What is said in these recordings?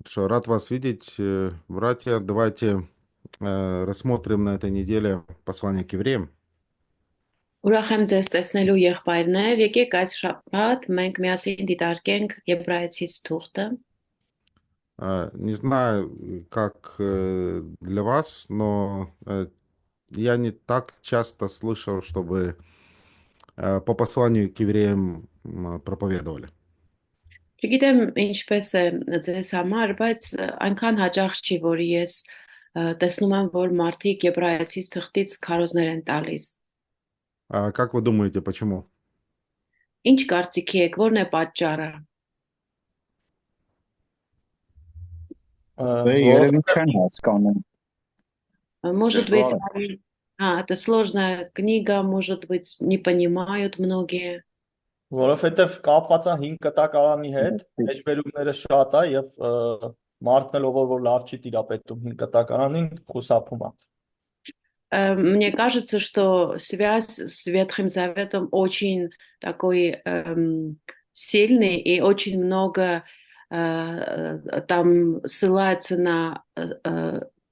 Что, рад вас видеть, братья. Давайте рассмотрим на этой неделе послание к евреям. Ուրախ եմ ձեզ տեսնելու եղբայրներ, եկեք այս շաբաթ մենք միասին դիտարկենք Եբրայեցիս թուղթը։ Не знаю, как для вас, но я не так часто слышал, чтобы по посланию к евреям проповедовали. Չգիտեմ ինչպես է ձեզ համար, բայց այնքան հաճախ չի, որ ես տեսնում եմ, որ մարդիկ Եբրայեցիս թղթից քարոզներ են տալիս։ Как вы думаете, почему? Ինչ կարծիքի եք, որն է պատճառը։ Երևի չեն հասկանում, Может быть, դժվար է։ это сложная книга, может быть, не понимают многие. Որովհետև կապված է 5 կտակարանի հետ, մեջբերումները շատ է եւ մարդն էլ որ լավ չի տիրապետում 5 կտակարանին, խուսափում է։ Мне кажется, что связь с Ветхим Заветом очень такой сильный и очень много там ссылается на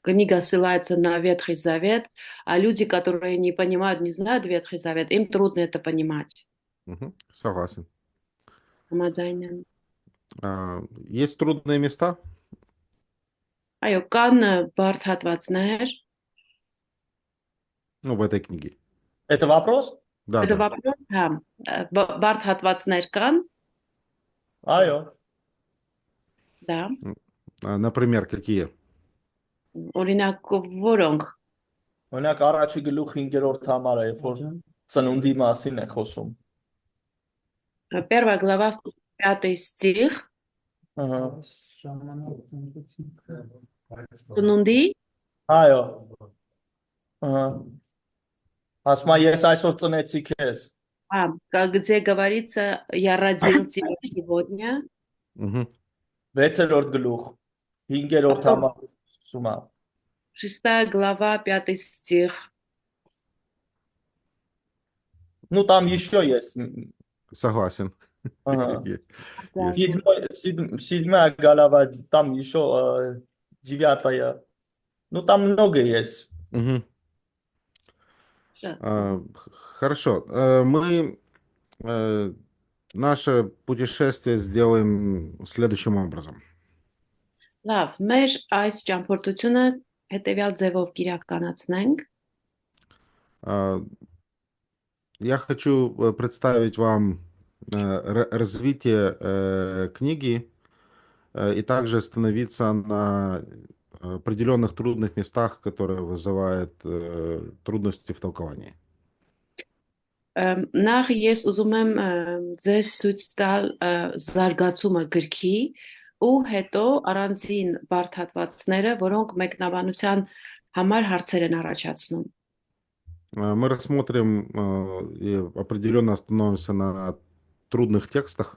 книга ссылается на Ветхий Завет, а люди, которые не понимают, не знают Ветхий Завет, им трудно это понимать. Согласен. Համաձայն եմ։ Есть трудные места? Այո, կան բարդ հատվածներ։ Ну, в этой книге. Это вопрос? Да, Это да. вопрос, հա, բարդ հատվածներ կան, Այո։ да։ Например, какие? Օրինակ, որոնք։ Օրինակ առաջի գլուխ 5-րդ համարը, երբ որ ծնունդի մասին է խոսում։ Первая глава, 5 стих. Ահա։ Ծնունդի, Այո։ Ահա։ Ասում եմ ես այսօր ծնեցի քեզ։ где говорится, я родил тебя сегодня. Мгм. 6-րդ գլուխ 5-րդ համարը ասում է։ 6 глава, 5 стих. Ну там еще есть. Согласен. Ага. Есть. Седьмая глава, там еще 9. Ну там много есть. Мгм. Շատ։ Хорошо. Мы наше путешествие сделаем следующим образом. Լավ, մեր այս ճամփորդությունը հետևյալ ձևով կիրականացնենք։ А, Я хочу представить вам развитие книги и также остановиться на определенных трудных местах, которые вызывают трудности в толковании. Նախ ես ուզում եմ ձեզ ցույց տալ զարգացումը գրքի ու հետո առանձին բարդ հատվածները, որոնք մեկնաբանության համար հարցեր են առաջացնում։ Мы рассмотрим и определенно остановимся на трудных текстах.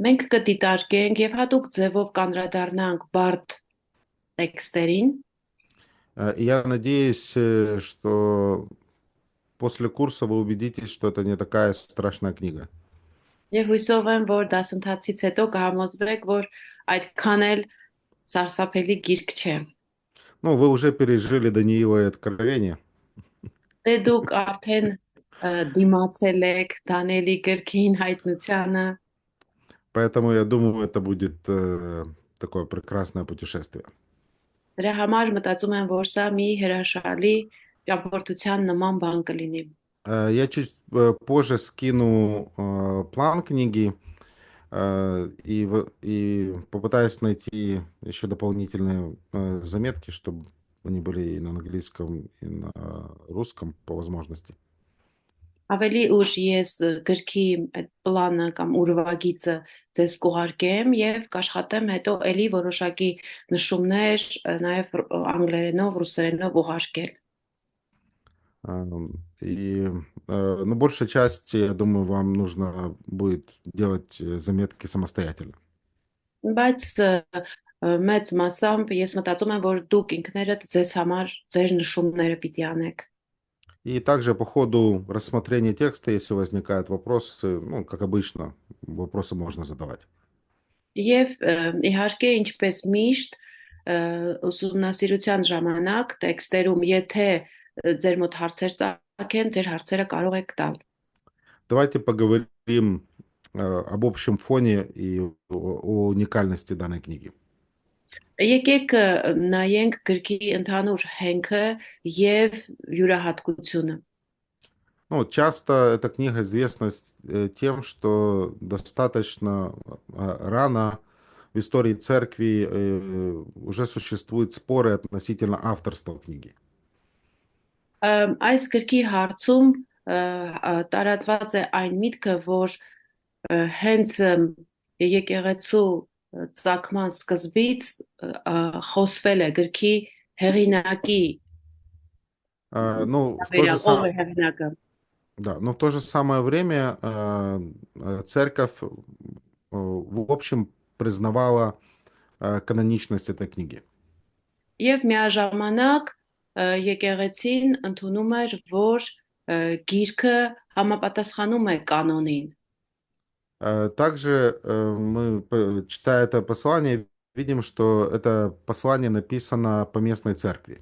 Մենք կդիտարկենք եւ հատուկ ձևով կանդրադառնանք բարդ տեքստերին։ И я надеюсь, что после курса вы убедитесь, что это не такая страшная книга. Եվ հույսով եմ, որ դասընթացից հետո կհամոզվեք, որ այդքան էլ սարսափելի գիրք չէ։ Ну, вы уже пережили Даниила и Откровение. Դե դուք արդեն դիմացել եք Դանիելի գրքին հայտնությանը, Поэтому я думаю, это будет такое прекрасное путешествие. դրա համար մտածում եմ, որ սա մի հրաշալի ճամփորդության նման բան կլինի։ Я чуть позже скину план книги и попытаюсь найти еще дополнительные заметки, чтобы они были и на английском, и на русском по возможности. Ավելի ուշ ես գրքի այդ պլանը կամ ուրվագիծը ձեզ կուղարկեմ եւ կաշխատեմ հետո ելի որոշակի նշումներ նաեւ անգլերենով, ռուսերենով ուղարկել։ Но большая часть, я думаю, вам нужно будет делать заметки самостоятельно. Բայց մեծ մասամբ ես մտածում եմ, որ դուք ինքներդ ձեզ համար ձեր նշումները պիտի անեք։ И также по ходу рассмотрения текста, если возникают вопросы, ну, как обычно, вопросы можно задавать. Եվ իհարկե ինչպես միշտ ուսումնասիրության ժամանակ տեքստերում եթե ձեր մոտ հարցեր ծագեն, ձեր հարցերը կարող եք տալ։ Давайте поговорим об общем фоне и о уникальности данной книги. Եկեք նայենք գրքի ընդհանուր հենքը եւ յուրահատկությունը։ Ну, часто эта книга известна тем, что достаточно рано в истории церкви уже существуют споры относительно авторства книги. Այս գրքի հարցում տարածված է այն միտքը, որ հենց եկեղեցու ծագման սկզբից խոսվել է գրքի հեղինակի Ну, в то же վերաբերյալ ով է самое, հեղինակը։ да, но в то же самое время церковь в общем признавала каноничность этой книги. Եվ միաժամանակ եկեղեցին ընդունում էր, որ գիրքը համապատասխանում է կանոնին։ Также мы, читая это послание, видим, что это послание написано по местной церкви.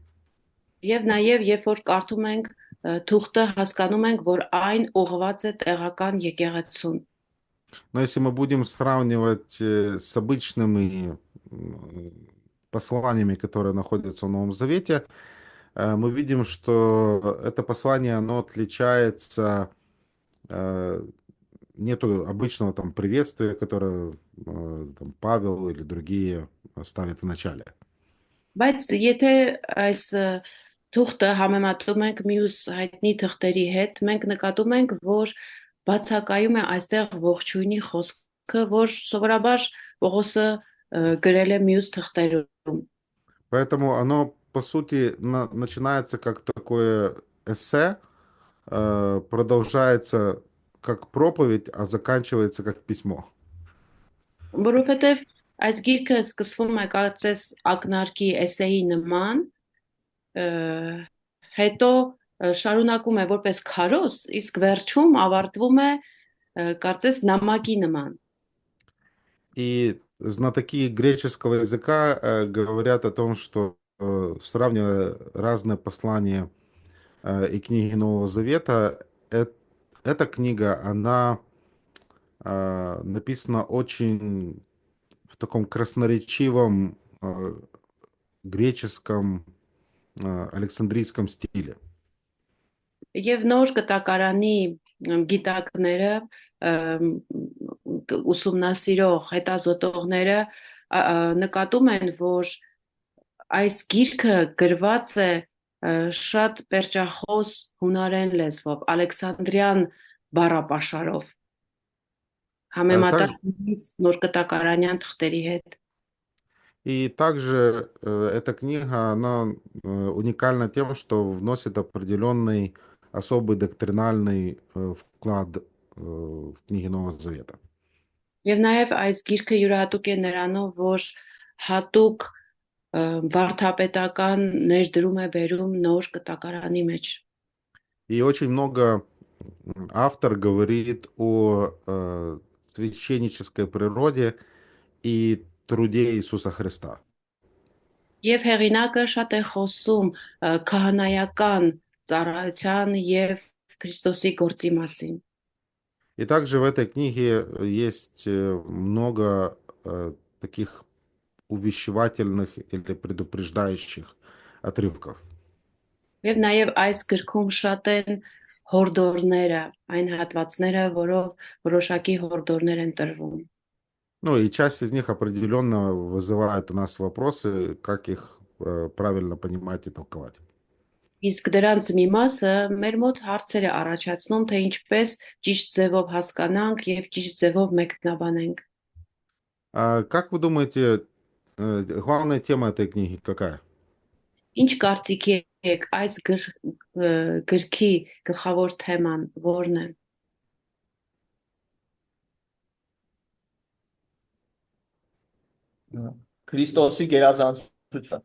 Եվ նաև երբ որ կարդում ենք թուղթը, հասկանում ենք, որ այն ուղղված է տեղական եկեղեցուն։ Но если мы будем сравнивать с обычными посланиями, которые находятся в Новом Завете, мы видим, что это послание, оно отличается, нету обычного там приветствия, которое там, Павел или другие ставят в начале. Բայց եթե այս թուղթը համեմատում ենք մյուս հայտնի թղթերի հետ, մենք նկատում ենք, որ բացակայում է այստեղ ողջույնի խոսքը, որ սովորաբար Պողոսը գրել է մյուս թղթերում։ Поэтому оно, по сути, начинается как такое эссе, продолжается как проповедь, а заканчивается как письмо. Որովհետև այս գիրքը սկսվում է կարծես ակնարկի էսեի նման, հետո շարունակում է որպես քարոզ, իսկ վերջում ավարտվում է կարծես նամակի նման։ И знатоки греческого языка говорят о том, что сравнивая разные послания и книги Нового Завета, эта книга, она написана очень в таком красноречивом греческом Александрийском стиле. Եվ նոր կտակարանի գիտակները ուսումնասիրող հետազոտողները նկատում են, որ այս գիրքը գրված է շատ պերճախոս հունարեն լեզվով, Ալեքսանդրյան բառապաշարով, համեմատած նոր կտակարանյան թղթերի հետ։ И также эта книга, она уникальна тем, что вносит определенный особый доктринальный вклад в книги Нового Завета. Եվ նաև այս գիրքը յուրահատուկ է նրանով, որ հատուկ վարդապետական ներդրում է բերում նոր կտակարանի մեջ։ И очень много автор говорит о священнической природе и труде Иисуса Христа. Եվ հեղինակը շատ է խոսում քահանայական ծառայության եւ Քրիստոսի գործի մասին։ И также в этой книге есть много таких увещевательных или предупреждающих отрывков. Եվ նաև այս գրքում շատ են հորդորները, այն հատվածները, որով որոշակի հորդորներ են տրվում։ Ну и часть из них определенно вызывает у нас вопросы, как их правильно понимать и толковать. Իսկ դրանց մի մասը մեր մոտ հարցեր է առաջացնում, թե ինչպես ճիշտ ձևով հասկանանք եւ ճիշտ ձևով մեկնաբանենք։ Как вы думаете, главная тема этой книги какая? Ինչ կարծիքի եք այս գրքի գլխավոր թեման որն է։ Քրիստոսի գերազանցությունը։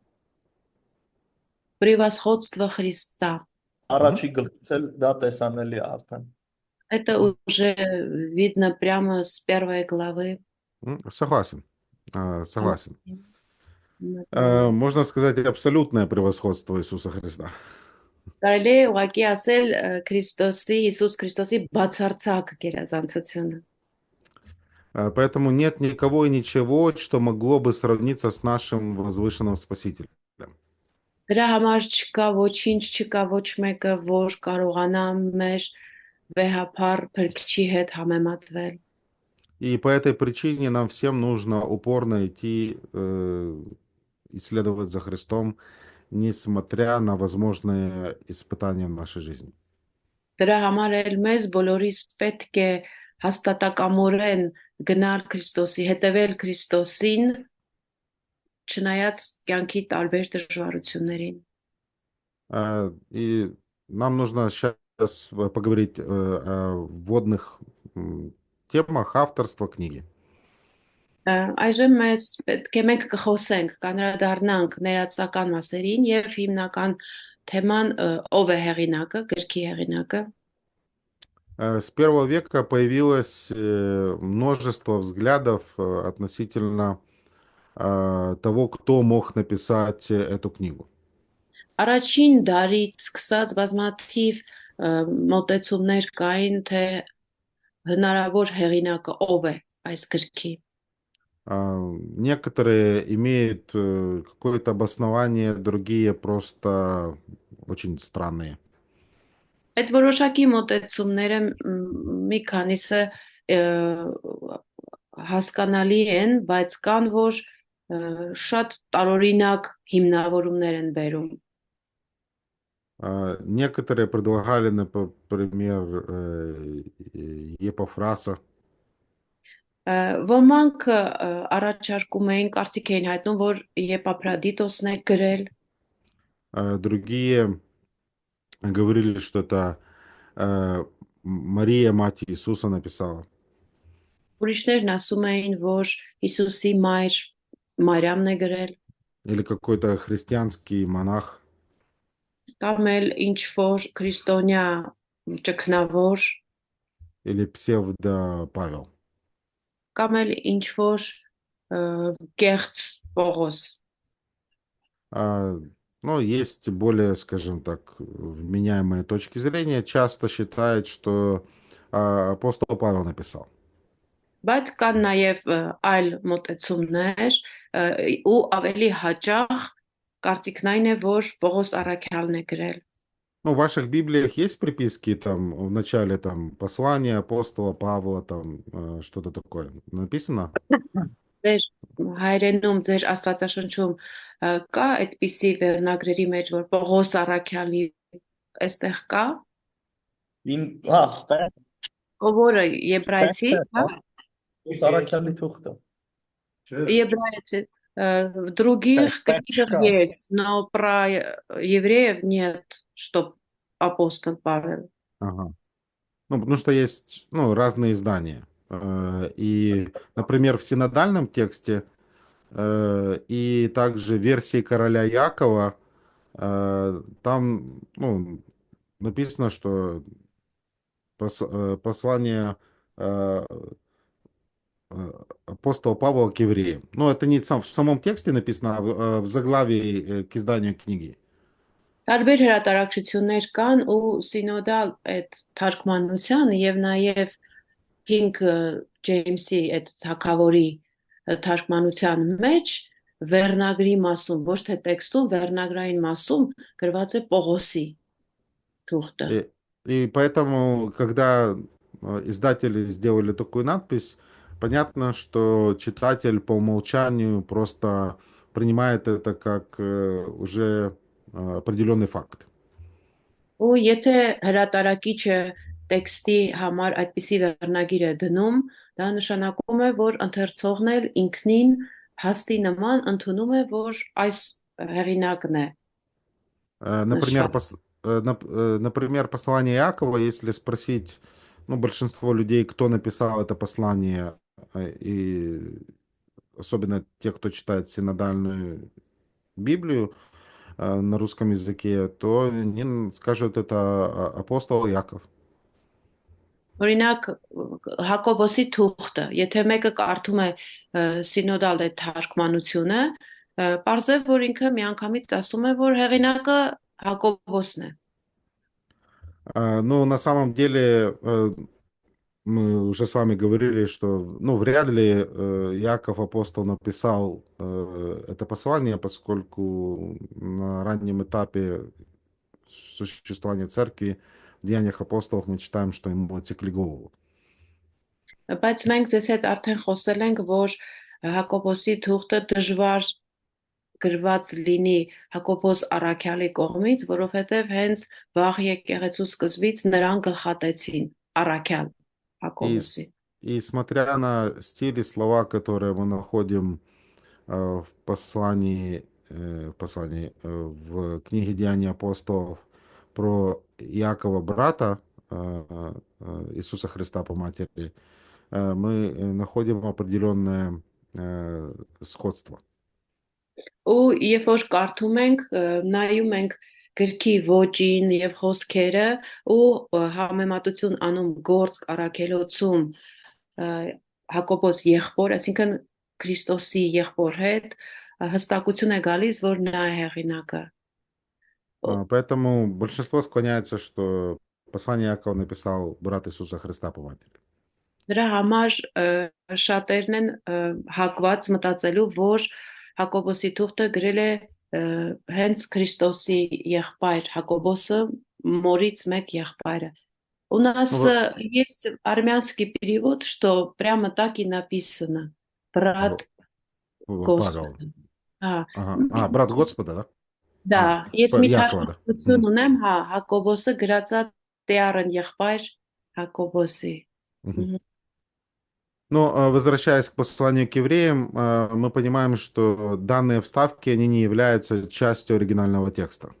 Превосходство Христа. Առաջի գլխից էլ դա տեսանելի է արդեն։ Это уже видно прямо с первой главы. Согласен. Согласен. Մտնում եմ։ Можно сказать, абсолютное превосходство Иисуса Христа. Կարելի է ուղղակի ասել Քրիստոսի, Հիսուս Քրիստոսի բացարձակ գերազանցությունը։ Поэтому нет никого и ничего, что могло бы сравниться с нашим возвышенным Спасителем. Դրա համար չկա ոչինչ, չկա ոչ մեկը, որ կարողանա մեր վեհափառ փրկչի հետ համեմատվել։ И по этой причине нам всем нужно упорно идти, исследовать за Христом, несмотря на возможные испытания в нашей жизни. Դրա համար էլ մեզ բոլորիս պետք է հաստատակամորեն գնալ Քրիստոսի, հետևել Քրիստոսին, չնայած կյանքի տարբեր դժվարություններին։ И нам нужно сейчас поговорить о вводных темах авторства книги. Այժմ պետք է մենք կխոսենք, կանրադառնանք ներածական մասերին եւ հիմնական թեման ով է հեղինակը, գրքի հեղինակը։ С первого века появилось множество взглядов относительно того, кто мог написать эту книгу. Առաջին դարից սկսած բազմաթիվ մոտեցումներ կային, թե հնարավոր հեղինակը ով է այս գրքի։ Некоторые имеют какое-то обоснование, другие просто очень странные. Այդ որոշակի մոտեցումները մի քանիսը հասկանալի են, բայց կան, որ շատ տարօրինակ հիմնավորումներ են բերում։ Некоторые предлагали, например, Епофраса. Ոմանք առաջարկում էին, կարծիք էին հայտնում, որ Եփափրադիտոսն է գրել, Другие говорили, что это Мария, мать Иисуса, написала. ուրիշներն ասում էին, որ Հիսուսի մայր Մարիամն է գրել, Или какой-то христианский монах. կամ էլ ինչ որ քրիստոնյա ճգնավոր, Или псевдо Павел. կամ էլ ինչ որ կեղծ Պողոս։ Но есть более, скажем так, вменяемые точки зрения. Часто считают, что апостол Павел написал. Բայց կան նաև այլ մոտեցումներ ու ավելի հաճախ կարծիքն այն է, որ Պողոս Առաքյալն է գրել։ Ну, в ваших Библиях есть приписки там в начале там послания апостола Павла, там что-то такое написано? Ձեր հայրենում, ձեր Աստվածաշնչում կա այդպիսի վերնագրերի մեջ, որ Պողոս Առաքյալի այստեղ կա, Ստեղ ով որը եբրայցի, հա, Սարաքյալի թուղթը։ եբрайцы, других Текст каких читал. есть, но про евреев нет, что апостол Павел. Ага. Ну, потому что есть, ну, разные издания. И, например, в синодальном тексте и также в версии короля Якова там, ну, написано, что послание апостола Павла к евреям. Ну, это не в самом тексте написано, а в заглавии к изданию книги. Տարբեր հրատարակչություններ կան ու սինոդալ այդ թարգմանությանը եւ նաեւ 5 Ջեյմսի այդ թագավորի թարգմանության մեջ վերնագրի մասում, ոչ թե տեքստում, վերնագրային մասում գրված է Պողոսի թուղթը։ И поэтому, когда издатели сделали такую надпись, понятно, что читатель по умолчанию просто принимает это как уже определенный факт. Ու եթե հրատարակիչը տեքստի համար այդպիսի վերնագիր է դնում, դա նշանակում է, որ ընթերցողն էլ ինքնին հաստի նման ընդունում է, որ այս հեղինակն է։ Например, Хорошо. например, послание Иакова, если спросить, ну, большинство людей, кто написал это послание, и особенно те, кто читает синодальную Библию на русском языке, то они скажут, это апостол Яков. Օրինակ Հակոբոսի թուղթը, եթե մեկը կարդում է սինոդալ այդ թարգմանությունը, պարզև որ ինքը միանգամից ասում է, որ հեղինակը Հակոբոսն է։ Ну, на самом деле, мы уже с вами говорили, что, ну, вряд ли Яков апостол написал это послание, поскольку на раннем этапе существования церкви в Деяниях апостолов мы читаем, что ему отекли голову. Բայց մենք ձեզ հետ արդեն խոսել ենք, որ Հակոբոսի թուղթը դժվար գրված լինի Հակոբոս Առաքյալի կողմից, որովհետև հենց վաղ եկեղեցու սկզբից նրան գլխատեցին Առաքյալ И, Հակոբոսի։ и смотря на стиль и слова, которые мы находим в книге Деяний апостолов про Иакова, брата Иисуса Христа по матери, мы находим определенное сходство. Ու երբ որ կարդում ենք, նայում ենք գրքի ոճին եւ խոսքերը ու համեմատություն անում գործ Առաքելոցում Հակոբոս եղբոր, այսինքն Քրիստոսի եղբոր հետ, հստակություն է գալիս, որ նա է հեղինակը։ Поэтому большинство склоняется, что послание Иакова написал брат Иисуса Христа по матери. Դրա համար շատերն են հակված մտածելու, որ Հակոբոսի թուղթը գրել է հենց Քրիստոսի եղբայր Հակոբոսը, морից մեկ եղբայրը։ У нас Ну, есть армянский перевод, что прямо так и написано. Брат Павел. Господа. Ահա, Ага. Брат Господа, да? դա, ես մի Якова, да. թարգմանություն ունեմ, հա, Հակոբոսը գրածա Տեարն եղբայր Հակոբոսի։ Мгм. Но возвращаясь к посланию к евреям, мы понимаем, что данные вставки, они не являются частью оригинального текста.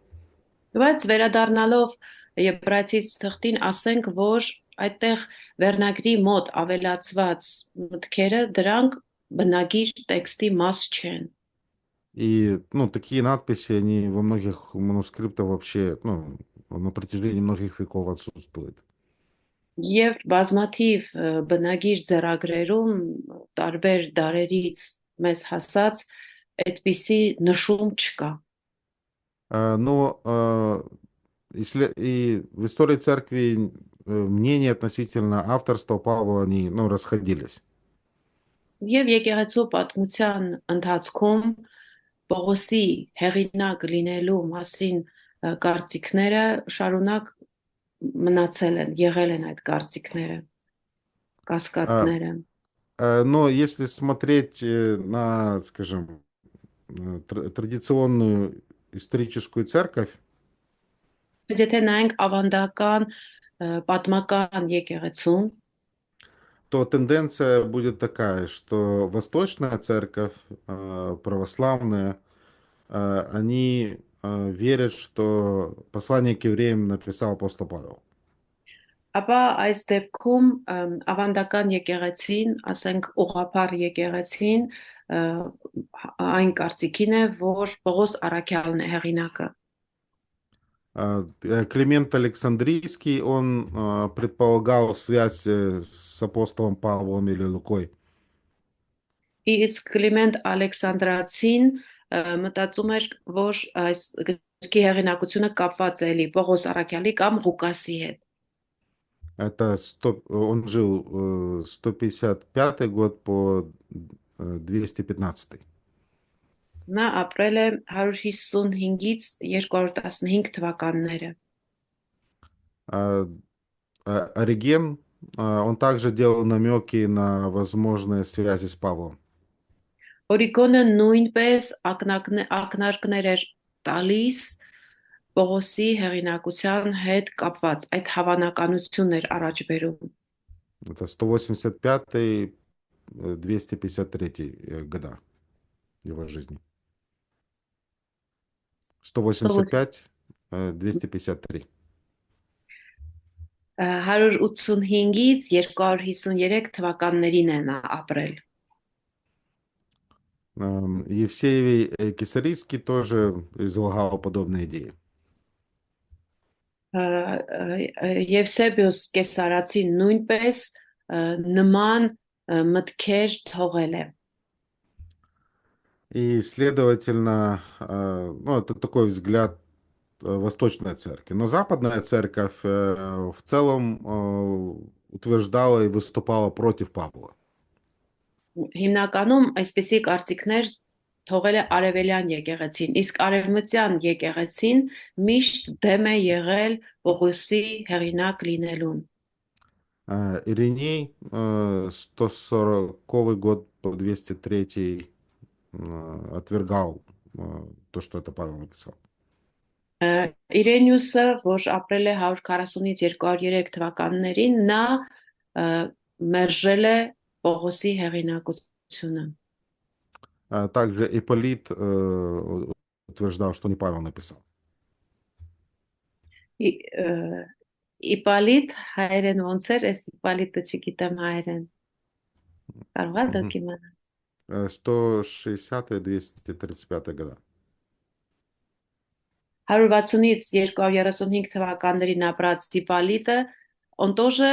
Բայց վերադառնալով Եբրայեցիս թղթին ասենք, որ այդտեղ վերնագրի մոտ ավելացված մտքերը դրանք բնագիր տեքստի մաս չեն։ И, ну, такие надписи, они во многих манускриптах вообще, ну, на протяжении многих веков отсутствуют. Եվ բազմաթիվ բնագիր ձեռագրերում տարբեր դարերից մեզ հասած այդպիսի նշում չկա։ Но и в истории церкви мнения относительно авторства Павла, они, ну, расходились. Եվ եկեղեցու պատմության ընթացքում Պողոսի հեղինակ լինելու մասին կարծիքները շարունակ մնացել են, եղել են այդ կարծիքները, կասկածները։ Но если смотреть на, скажем, традиционную историческую церковь, Բայց եթե նայենք ավանդական պատմական եկեղեցուն, то тенденция будет такая, что Восточная церковь, православная, они верят, что послание к евреям написал апостол Павел. ապա այս դեպքում ավանդական եկեղեցին, ասենք ուղղափառ եկեղեցին, այն կարծիքին է, որ Պողոս Առաքյալն է հեղինակը։ Климент Александрийский, он предполагал связь с апостолом Павлом или Лукой. Իսկ Կլիմենտ Ալեքսանդրացին մտածում էր, որ այս գրքի հեղինակությունը կապված է էլի Պողոս Առաքյալի կամ Ղուկասի հետ։ Он жил 155 год по 215. Նա ապրել է 155-ից 215 թվականները։ Ориген, он также делал намеки на возможные связи с Павлом. Օրիգոնը նույնպես ակնարկներ էր տալիս Պողոսի հեղինակության հետ կապված, այդ հավանականությունն էր առաջ բերում։ Это 185-253 года его жизни. 185-253. 185-ից 253 թվականներին է նա ապրել։ Евсевий Кесарийский тоже излагал подобные идеи. Եվսեբիոս Կեսարացին նույնպես նման մտքեր թողել է։ И, следовательно, ну, это такой взгляд Восточной Церкви. Но Западная Церковь в целом утверждала и выступала против Павла. Հիմնականում այսպիսի կարծիքներ թողել է արևելյան եկեղեցին, իսկ արևմտյան եկեղեցին միշտ դեմ է եղել Պողոսի հեղինակ լինելուն։ Ириней 140 год по 203 отвергал то, что это Павел написал. Իրենիուսը, որ ապրել է 140-ից 203 թվականներին, նա մերժել է Պողոսի հեղինակությունը։ Также Ипполит утверждал, что не Павел написал. Իպալիտ հայերեն ոնց էր, այս Իպալիտը չգիտեմ հայերեն։ Կարող է դուք իմանալ։ 160 и 235 года. 160-ից 235 թվականներին ապրած Իպալիտը, он тоже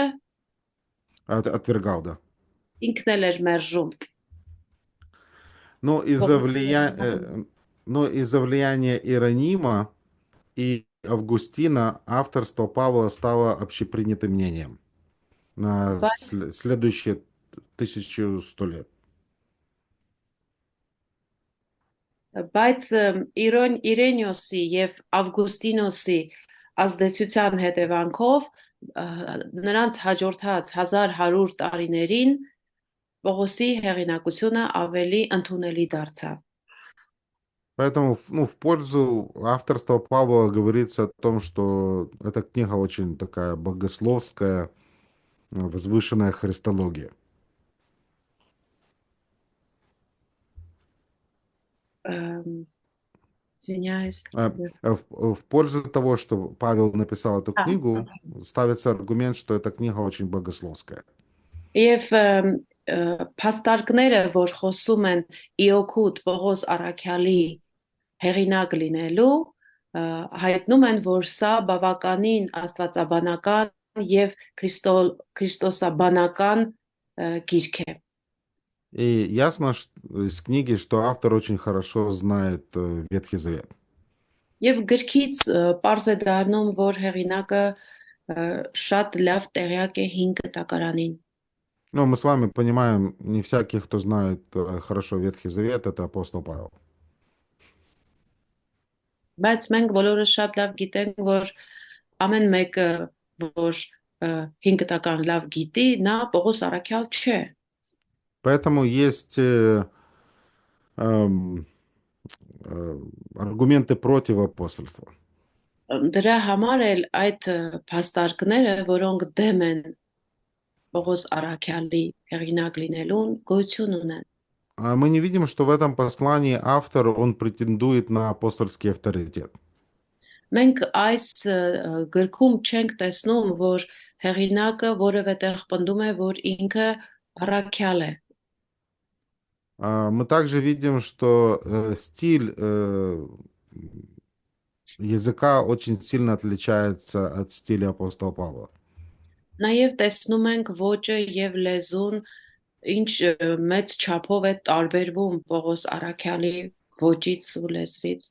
Отвергал, да. ինքն էլ էր մերժում։ Но из-за влияния Иеронима и Августина авторство Павла стало общепринятым мнением на следующие 1100 лет. Բայց Իրենիոսի եւ Ավգուստինոսի ազդեցության հետևանքով նրանց հաջորդած 1100 տարիներին Պողոսի հեղինակությունը ավելի ընդունելի դարձավ։ Поэтому, ну, в пользу авторства Павла говорится о том, что эта книга очень такая богословская, возвышенная христология. Извиняюсь. В пользу того, что Павел написал эту книгу, ставится аргумент, что эта книга очень богословская. Եվ փաստարկները, որ խոսում են Իոքուտ Պողոս Արաքյալի հեղինակ լինելու, հայտնում են, որ сա բավականին աստվածաբանական եւ քրիստոսաբանական գիրք է։ И ясно из книги, что автор очень хорошо знает Ветхий Завет. Եվ գրքից պարզ է դառնում, որ հեղինակը շատ լավ տեղյակ է 5 կտակարանին։ Ну, мы с вами понимаем, не всякий, кто знает хорошо Ветхий Завет, это апостол Павел. Բայց մենք բոլորը շատ լավ գիտենք, որ ամեն մեկը, որ 5 կտակարան լավ գիտի, նա Պողոս Արաքյալ չէ։ Поэтому есть аргументы против апостольства. Դրա համար էլ այդ փաստարկները, որոնք դեմ են Պողոս Արաքյալի հեղինակ լինելուն, գոյություն ունեն։ Мы не видим, что в этом послании автор, он претендует на апостольский авторитет. Մենք այս գրքում չենք տեսնում, որ հեղինակը որևէ տեղ պնդում է, որ ինքը Արաքյալ է։ Мы также видим, что стиль языка очень сильно отличается от стиля апостола Павла. Նաև տեսնում ենք ոճը եւ лезուն ինչ մեծ չափով է տարբերվում Պողոս Արաքյալի ոճից ու լեզվից։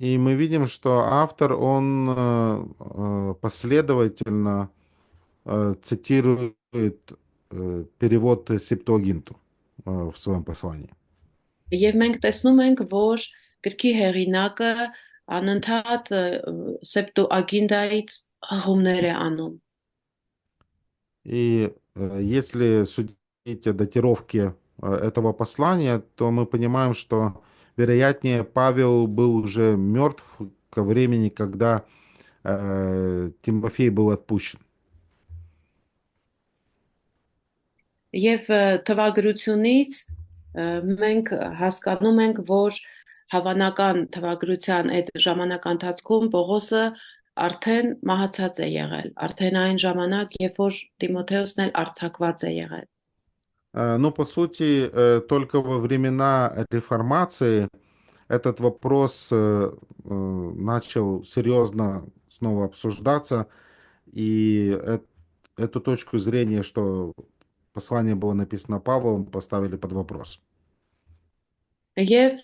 И мы видим, что автор, он последовательно цитирует перевод Септуагинту в своем послании. Եվ մենք տեսնում ենք, որ գրքի հեղինակը անընդհատ Սեպտուագինտայից հղումներ է անում։ И если судить о датировке этого послания, то мы понимаем, что, вероятнее, Павел был уже мертв ко времени, когда Тимофей был отпущен. Եվ թվագրությունից մենք հասկանում ենք, որ հավանական թվագրության այդ ժամանական ընթացքում Պողոսը արդեն մահացած է եղել, արդեն այն ժամանակ, երբ որ Տիմոթեոսն էլ արձակված է եղել։ Ну, по сути, только во времена реформации этот вопрос начал серьезно снова обсуждаться. И эту точку зрения, что послание было написано Павлом, поставили под вопрос. Եվ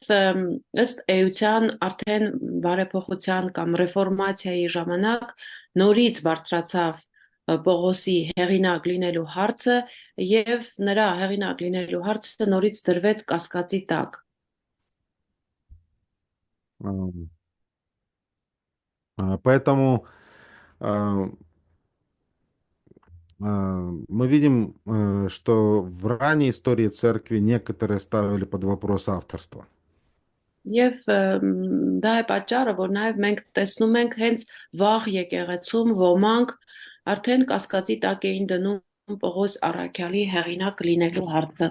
ըստ էության արդեն բարեփոխության կամ ռեֆորմացիայի ժամանակ նորից բարձրացավ Պողոսի հեղինակ լինելու հարցը եւ նրա հեղինակ լինելու հարցը նորից դրվեց կասկածի տակ։ Поэтому мы видим, что в ранней истории церкви некоторые ставили под вопрос авторство. Եվ դա է պատճառը, որ նաև մենք տեսնում ենք հենց վաղ եկեղեցում ոմանք արդեն կասկածի տակ էին դնում Պողոս առաքյալի հեղինակ լինելու հարցը։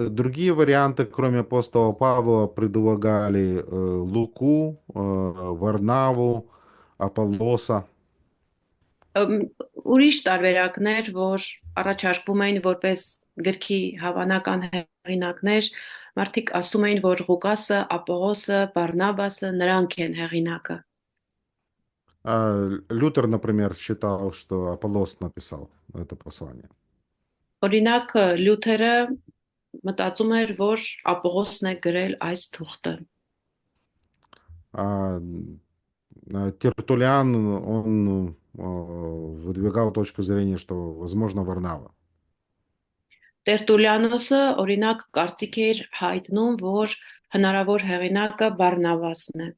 Другие варианты, кроме апостола Павла, предлагали Луку, Варнаву, Аполлоса. Ուրիշ տարբերակներ, որ առաջարկվում էին որպես գրքի հավանական հեղինակներ, մարդիկ ասում էին, որ Ղուկասը, Ապողոսը, Բարնաբասը նրանք են հեղինակը։ Лютер, например, считал, что Аполлос написал это послание. Օրինակ Լյութերը մտածում էր, որ Ապողոսն է գրել այս թուղթը։ Тертулиан, он выдвигал точку зрения, что, возможно, Варнава. Տերտուլիանոսը օրինակ կարծիք էր հայտնում, որ հնարավոր հեղինակը Բարնաբասն է։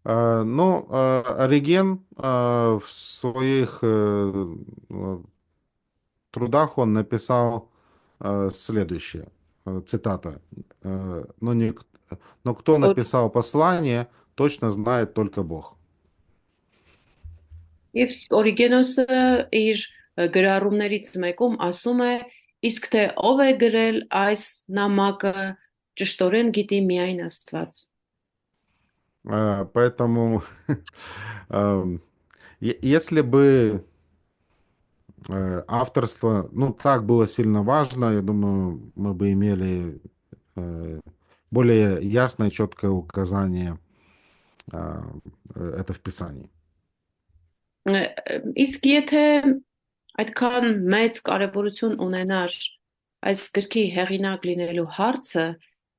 Но Ориген в своих трудах он написал следующее, цитата. Но кто написал послание, точно знает только Бог. Եվ Օրիգենոսը իր գրառումներից մեկում ասում է, իսկ թե ով է գրել այս նամակը, ճշտորեն գիտի միայն Աստված։ Поэтому если бы авторство, ну, так было сильно важно, я думаю, мы бы имели более ясное, четкое указание это в Писании. Իսկ եթե այդքան մեծ կարևորություն ունենար այս գրքի հեղինակ լինելու հարցը,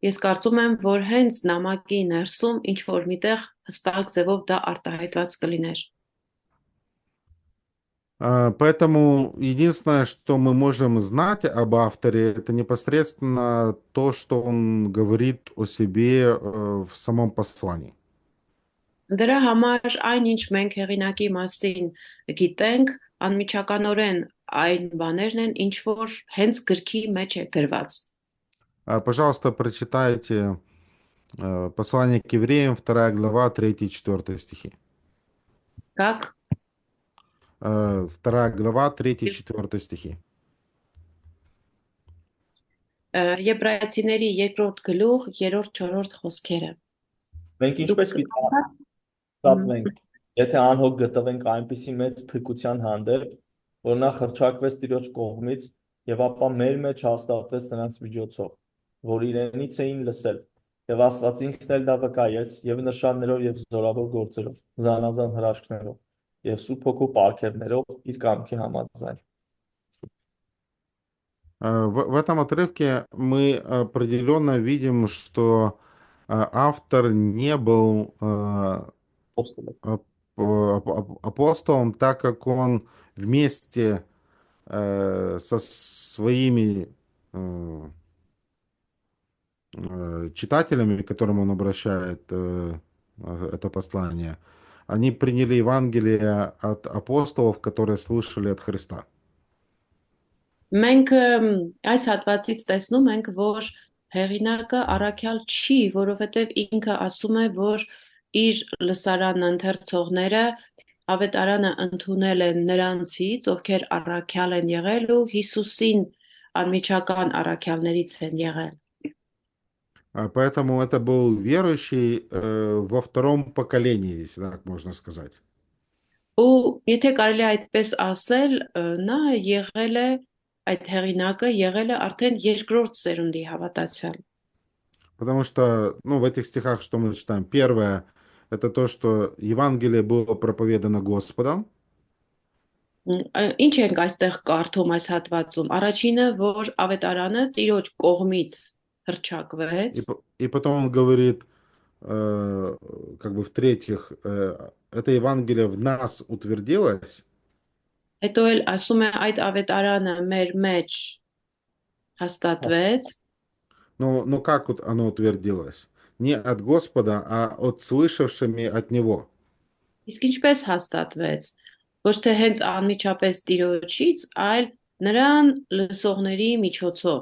ես կարծում եմ, որ հենց նամակի ներսում ինչ որ միտեղ հստակ ձևով դա արտահայտված կլիներ։ Поэтому единственное, что мы можем знать об авторе, это непосредственно то, что он говорит о себе в самом послании. Դրա համար այնինչ մենք հեղինակի մասին գիտենք, անմիջականորեն այն բաներն են, ինչ որ հենց գրքի մեջ է գրված։ Пожалуйста, прочитайте послание к евреям, 2 глава, 3-4 стихи. Как 2 глава, 3-4 стихи. Եբրայեցիների 2-րդ գլուխ 3-4 խոսքերը։ Մենք ինչպես պիտի ստատվենք, եթե անհոգ գտվենք այնպիսի մեծ փրկության հանդեպ, որ նա խրճակվեց Տիրոջ կողմից եւ ապա մեր մեջ հաստատվեց նրանց միջոցով, որ իրենից էին լսել, եւ Աստված ինքն էլ դա վկայեց եւ նշաններով եւ զորավոր գործերով, զանազան հրաշքներով եւ Սուրբ Հոգու պարգևներով իր կամքի համաձայն։ В этом отрывке мы определенно видим, что автор не был апостолом, так как он вместе со своими читателями, к которым он обращает это послание, они приняли Евангелие от апостолов, которые слышали от Христа. Մենք այս հատվածից տեսնում ենք, որ հեղինակը առաքյալ չի, որովհետև ինքը ասում է, որ իր լսարանն ընթերցողները ավետարանը ընդունել են նրանցից, ովքեր առաքյալ են եղել ու Հիսուսին անմիջական առաքյալներից են եղել։ Поэтому это был верующий во втором поколении, если так можно сказать. Ու եթե կարելի է այդպես ասել, նա եղել է այդ հեղինակը եղել է արդեն երկրորդ սերունդի հավատացյալ։ Потому что, ну, в этих стихах, что мы читаем, первое, это то, что Евангелие было проповедано Господом, Ինչ ենք այստեղ կարդում այս հատվածում։ Առաջինը, որ ավետարանը Տիրոջ կողմից հռչակվեց, и потом он говорит, как бы в-третьих, это Евангелие в нас утвердилось, հետո էլ ասում է այդ ավետարանը մեր մեջ հաստատվեց, но как вот оно утвердилось? Не от Господа, а от слышавшими от Него. իսկ ինչպես հաստատվեց։ Ոչ թե հենց անմիջապես Տիրոջից, այլ նրան լսողների միջոցով։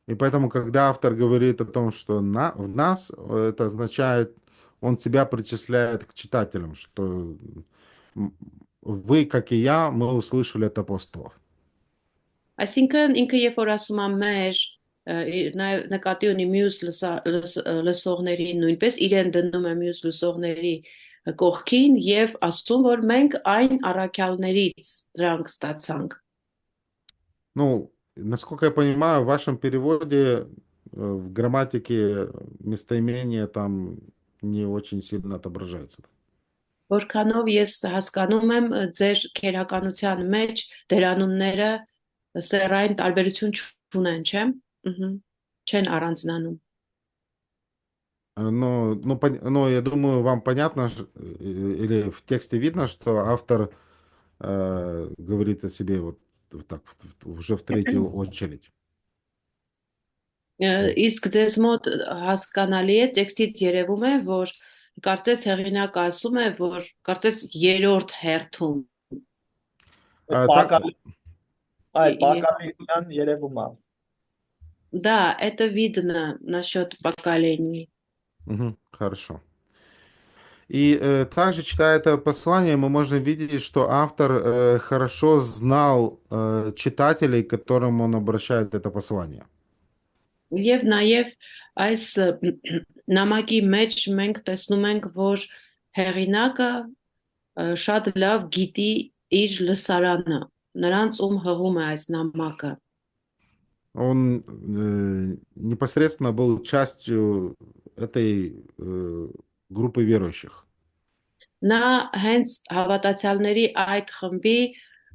И поэтому, когда автор говорит о том, что в нас, это означает, он себя причисляет к читателям, что вы, как и я, мы услышали от апостолов. Այսինքն ինքը երբ որ ասում է մեր, նաև նկատի ունի մյուս լսողների, նույնպես իրեն դնում է մյուս լսողների կողքին եւ ասում, որ մենք այն առաքյալներից դրանք ստացանք։ Ну, насколько я понимаю, в вашем переводе в грамматике местоимения там не очень сильно отображается. Որքանով ես հասկանում եմ, ձեր քերականության մեջ դերանունները սեռային տարբերություն չունեն, չէ՞։ Չեն առանձնանում։ Но я думаю, вам понятно, или в тексте видно, что автор говорит о себе вот так уже в третью очередь. Իսկ ձեզ մոտ հասկանալի է, տեքստից երևում է, որ կարծես հեղինակը ասում է, որ կարծես երրորդ հերթում։ Այդ բակալիության երևում է։ Да, это видно насчет поколений. Хорошо. И также, читая это послание, мы можем видеть, что автор хорошо знал читателей, к которым он обращает это послание. Եվ նաև այս նամակի մեջ մենք տեսնում ենք, որ հեղինակը շատ լավ գիտի իր լսարանը, նրանց ում հղում է այս նամակը։ Он непосредственно был частью этой группы верующих. Նա հենց հավատացյալների այդ խմբի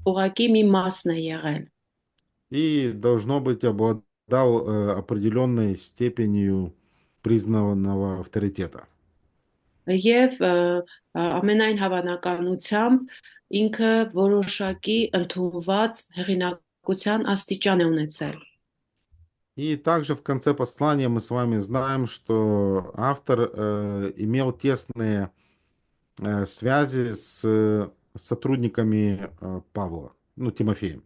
ուղակի մի մասն է եղել։ И, должно быть, обладал определенной степенью признанного авторитета. Եվ ամենայն հավանականությամբ ինքը որոշակի ընդունված հեղինակության աստիճան է ունեցել։ И также в конце послания мы с вами знаем, что автор имел тесные связи с сотрудниками Павла, ну, Тимофеем.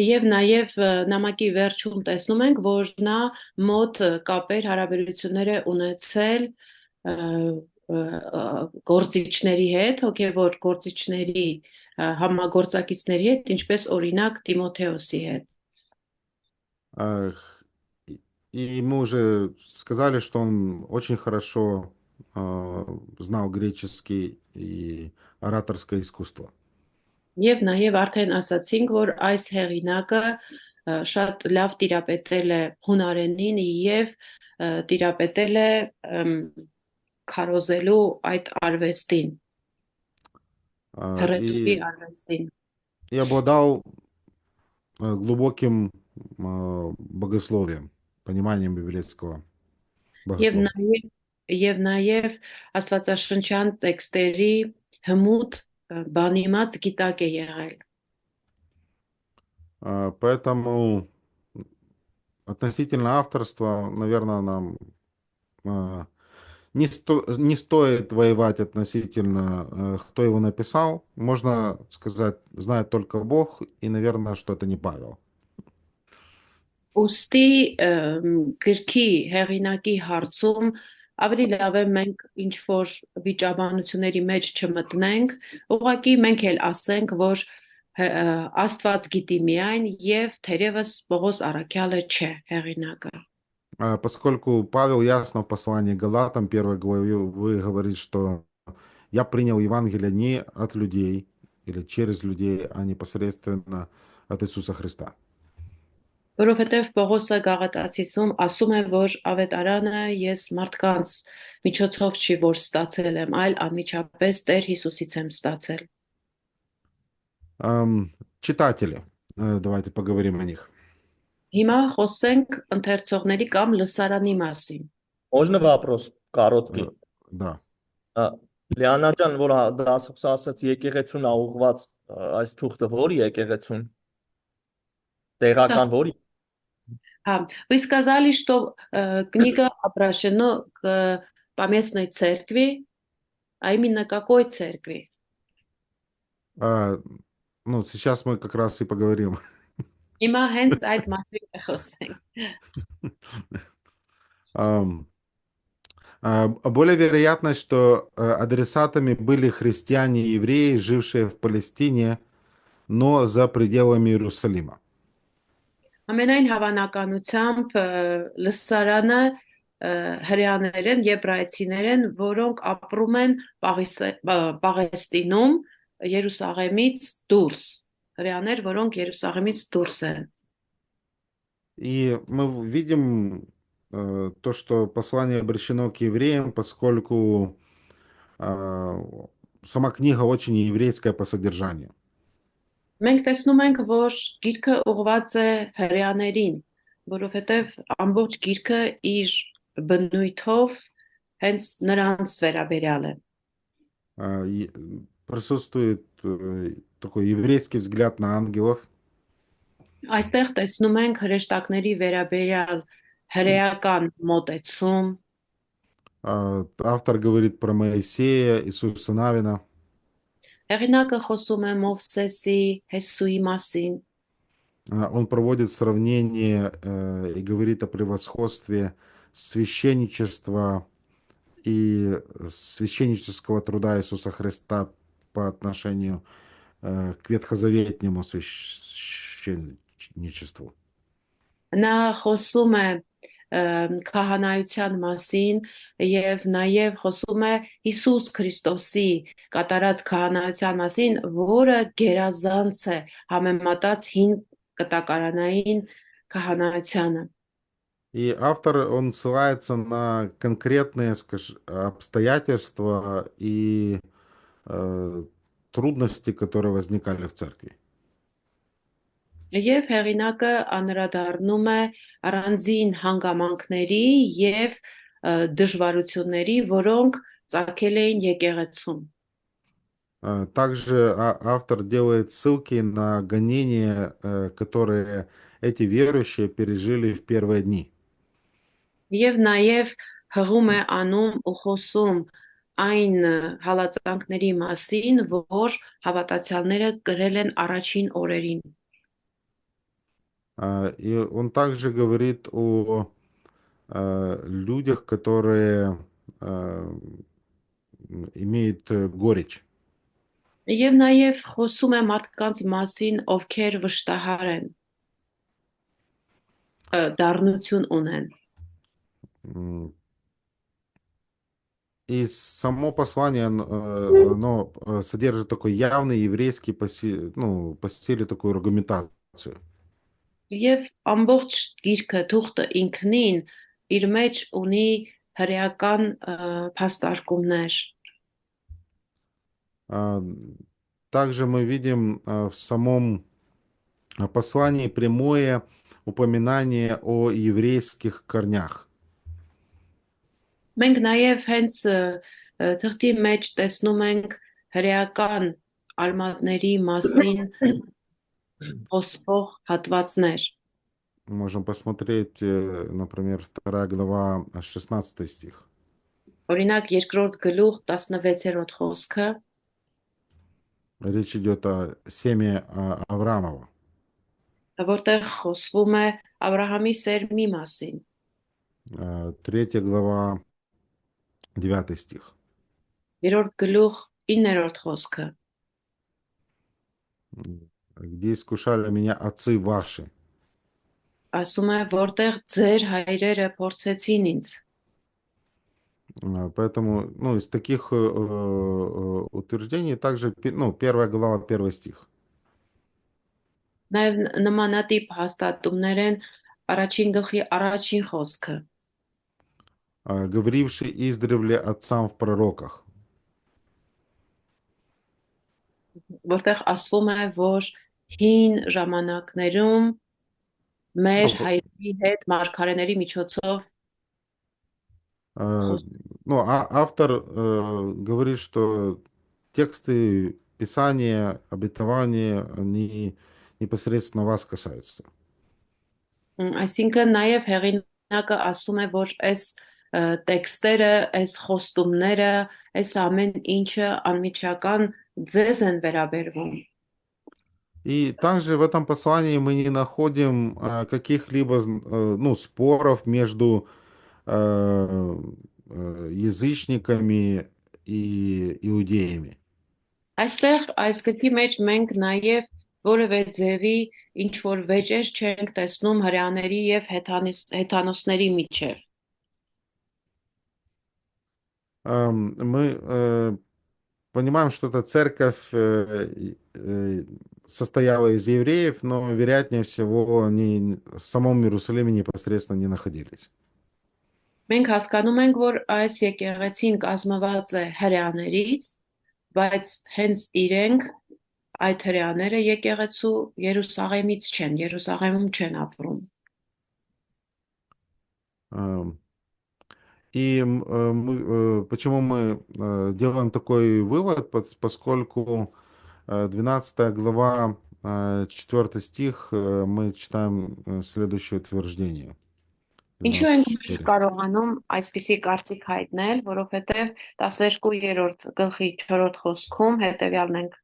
Եվ նաև նամակի վերջում տեսնում ենք, որ նա մոտ կապեր հարաբերություններ է ունեցել գործիչների հետ, հոգևոր գործիչների համագործակիցների հետ, ինչպես օրինակ Տիմոթեոսի հետ։ И мы уже сказали, что он очень хорошо знал греческий и ораторское искусство. Եվ նաև արդեն ասացինք, որ այս հեղինակը շատ լավ տիրապետել է հունարենին եւ տիրապետել է քարոզելու այդ արվեստին, հռետորի արվեստին։ И обладал глубоким богословием, пониманием библейского богословия. Եվ նաև աստվածաշնչյան տեքստերի հմուտ բանիմաց գիտակ է եղել։ Поэтому относительно авторства, наверное, нам не стоит воевать относительно, кто его написал. Можно сказать, знает только Бог, и, наверное, что это не Павел. Ոստի գրքի հեղինակի հարցում ավելի լավ է մենք ինչ որ վիճաբանությունների մեջ չմտնենք, ուղղակի մենք էլ ասենք, որ Աստված գիտի միայն եւ թերևս Պողոս առաքյալը չէ հեղինակը։ Поскольку Павел ясно в послании Галатам 1 главе вы говорите, что я принял Евангелие не от людей или через людей, а непосредственно от Иисуса Христа. Որովհետև Պողոսը գաղատացիցում ասում է, որ ավետարանը ես մարդկանց միջոցով չի, որ ստացել եմ, այլ անմիջապես Տեր Հիսուսից եմ ստացել։ Читатели, давайте поговорим о них. Հիմա խոսենք ընթերցողների կամ լսարանի մասին։ Можно вопрос короткий? Да. Լիանա ջան, որ դասս ասաց եկեղեցուն աղուղված այս թուղթը ո՞ր եկեղեցուն։ Տեղական ո՞ր։ Вы сказали, что книга обращена к поместной церкви, а именно какой церкви? Ну, сейчас мы как раз и поговорим. Հիմա հենց այդ մասին կխոսենք։ Более вероятно, что адресатами были христиане и евреи, жившие в Палестине, но за пределами Иерусалима. Ամենայն հավանականությամբ լսարանը հрьяաներ են, եբրայցիներ են, որոնք ապրում են Պաղեստինում, Երուսաղեմից դուրս։ Հрьяաներ, որոնք Երուսաղեմից դուրս են։ И мы видим то, что послание обращено к евреям, поскольку сама книга очень еврейская по содержанию. Մենք տեսնում ենք, որ գիրքը ուղղված է հрьяաներին, որովհետև ամբողջ գիրքը իր բնույթով հենց նրանց վերաբերյալ է։ Присутствует такой еврейский взгляд на ангелов. Այստեղ տեսնում ենք հրեշտակների վերաբերյալ հրեական մոտեցում։ Автор говорит про Моисея, Иисуса Навина. Հեղինակը խոսում է Մովսեսի, Հեսուի մասին։ Он проводит сравнение и говорит о превосходстве священничества и священнического труда Иисуса Христа по отношению к ветхозаветнему священничеству. Նա խոսում է քահանայության մասին եւ նաեւ խոսում է Հիսուս Քրիստոսի կատարած քահանայության մասին, որը գերազանց է համեմատած հին կտակարանային քահանայությանը։ И автор, он ссылается на конкретные, скажем, обстоятельства и трудности, которые возникали в церкви. Եվ հեղինակը անդրադառնում է առանձին հանգամանքների եւ դժվարությունների, որոնք ծագել էին եկեղեցում։ Также автор делает ссылки на гонения, которые эти верующие пережили в первые дни. Եվ նաև հղում է անում ու խոսում այն հալածանքների մասին, որ հավատացյալները կրել են առաջին օրերին։ И он также говорит о людях, которые имеют горечь. Եվ նաև խոսում է մարդկանց մասին, ովքեր վշտահար են, դառնություն ունեն։ И само послание, оно содержит такой явный еврейский по стилю такую аргументацию. Եվ ամբողջ գիրքը թուղթը ինքնին իր մեջ ունի հրեական փաստարկումներ։ Также мы видим в самом послании прямое упоминание о еврейских корнях. Մենք նաև հենց թղթի մեջ տեսնում ենք հրեական արմատների մասին խոսող հատվածներ։ Можем посмотреть, например, 2 глава, 16 стих. Օրինակ երկրորդ գլուխ 16-րդ խոսքը, Речь идет о семье Авраамова. որտեղ խոսվում է Աբրահամի սերմի մասին։ 3 глава, 9 стих. Երրորդ գլուխ 9-րդ խոսքը, Где искушали меня отцы ваши. ասում է, որտեղ ձեր հայրերը փորձեցին ինձ։ Поэтому, из таких утверждений также, 1 глава, 1 стих. Նաև նմանատիպ հաստատումներ են առաջին գլխի առաջին խոսքը, говоривший издревле отцам в пророках. որտեղ ասվում է, որ հին ժամանակներում մեր Ну, հայրերի հետ մարգարեների միջոցով э, խոս... ну, автор говорит, что тексты Писания, обетования, они непосредственно вас касаются. Այսինքն նաև հեղինակը ասում է, որ այս տեքստերը, այս խոստումները, այս ամեն ինչը անմիջական ձեզ են վերաբերվում։ И также в этом послании мы не находим каких-либо ну, споров между язычниками и иудеями. Այստեղ այս գրքի մեջ մենք նաև որևէ ձևի ինչ որ վեճեր չենք տեսնում հրեաների եւ հեթանոսների միջև։ Мы понимаем, что эта церковь состояла из евреев, но, вероятнее всего, они в самом Иерусалиме непосредственно не находились. Մենք հասկանում ենք, որ այս եկեղեցին կազմված է հրեաներից, բայց հենց իրենք այդ հրեաները եկեղեցու Երուսաղեմից չեն, Երուսաղեմում չեն ապրում։ И почему мы делаем такой вывод, поскольку 12 глава, 4 стих, мы читаем следующее утверждение. Ինչու ենք 12:4. կարողանում այսպիսի կարծիք հայտնել, որովհետև 12-րդ գլխի 4-րդ խոսքում հետևյալն ենք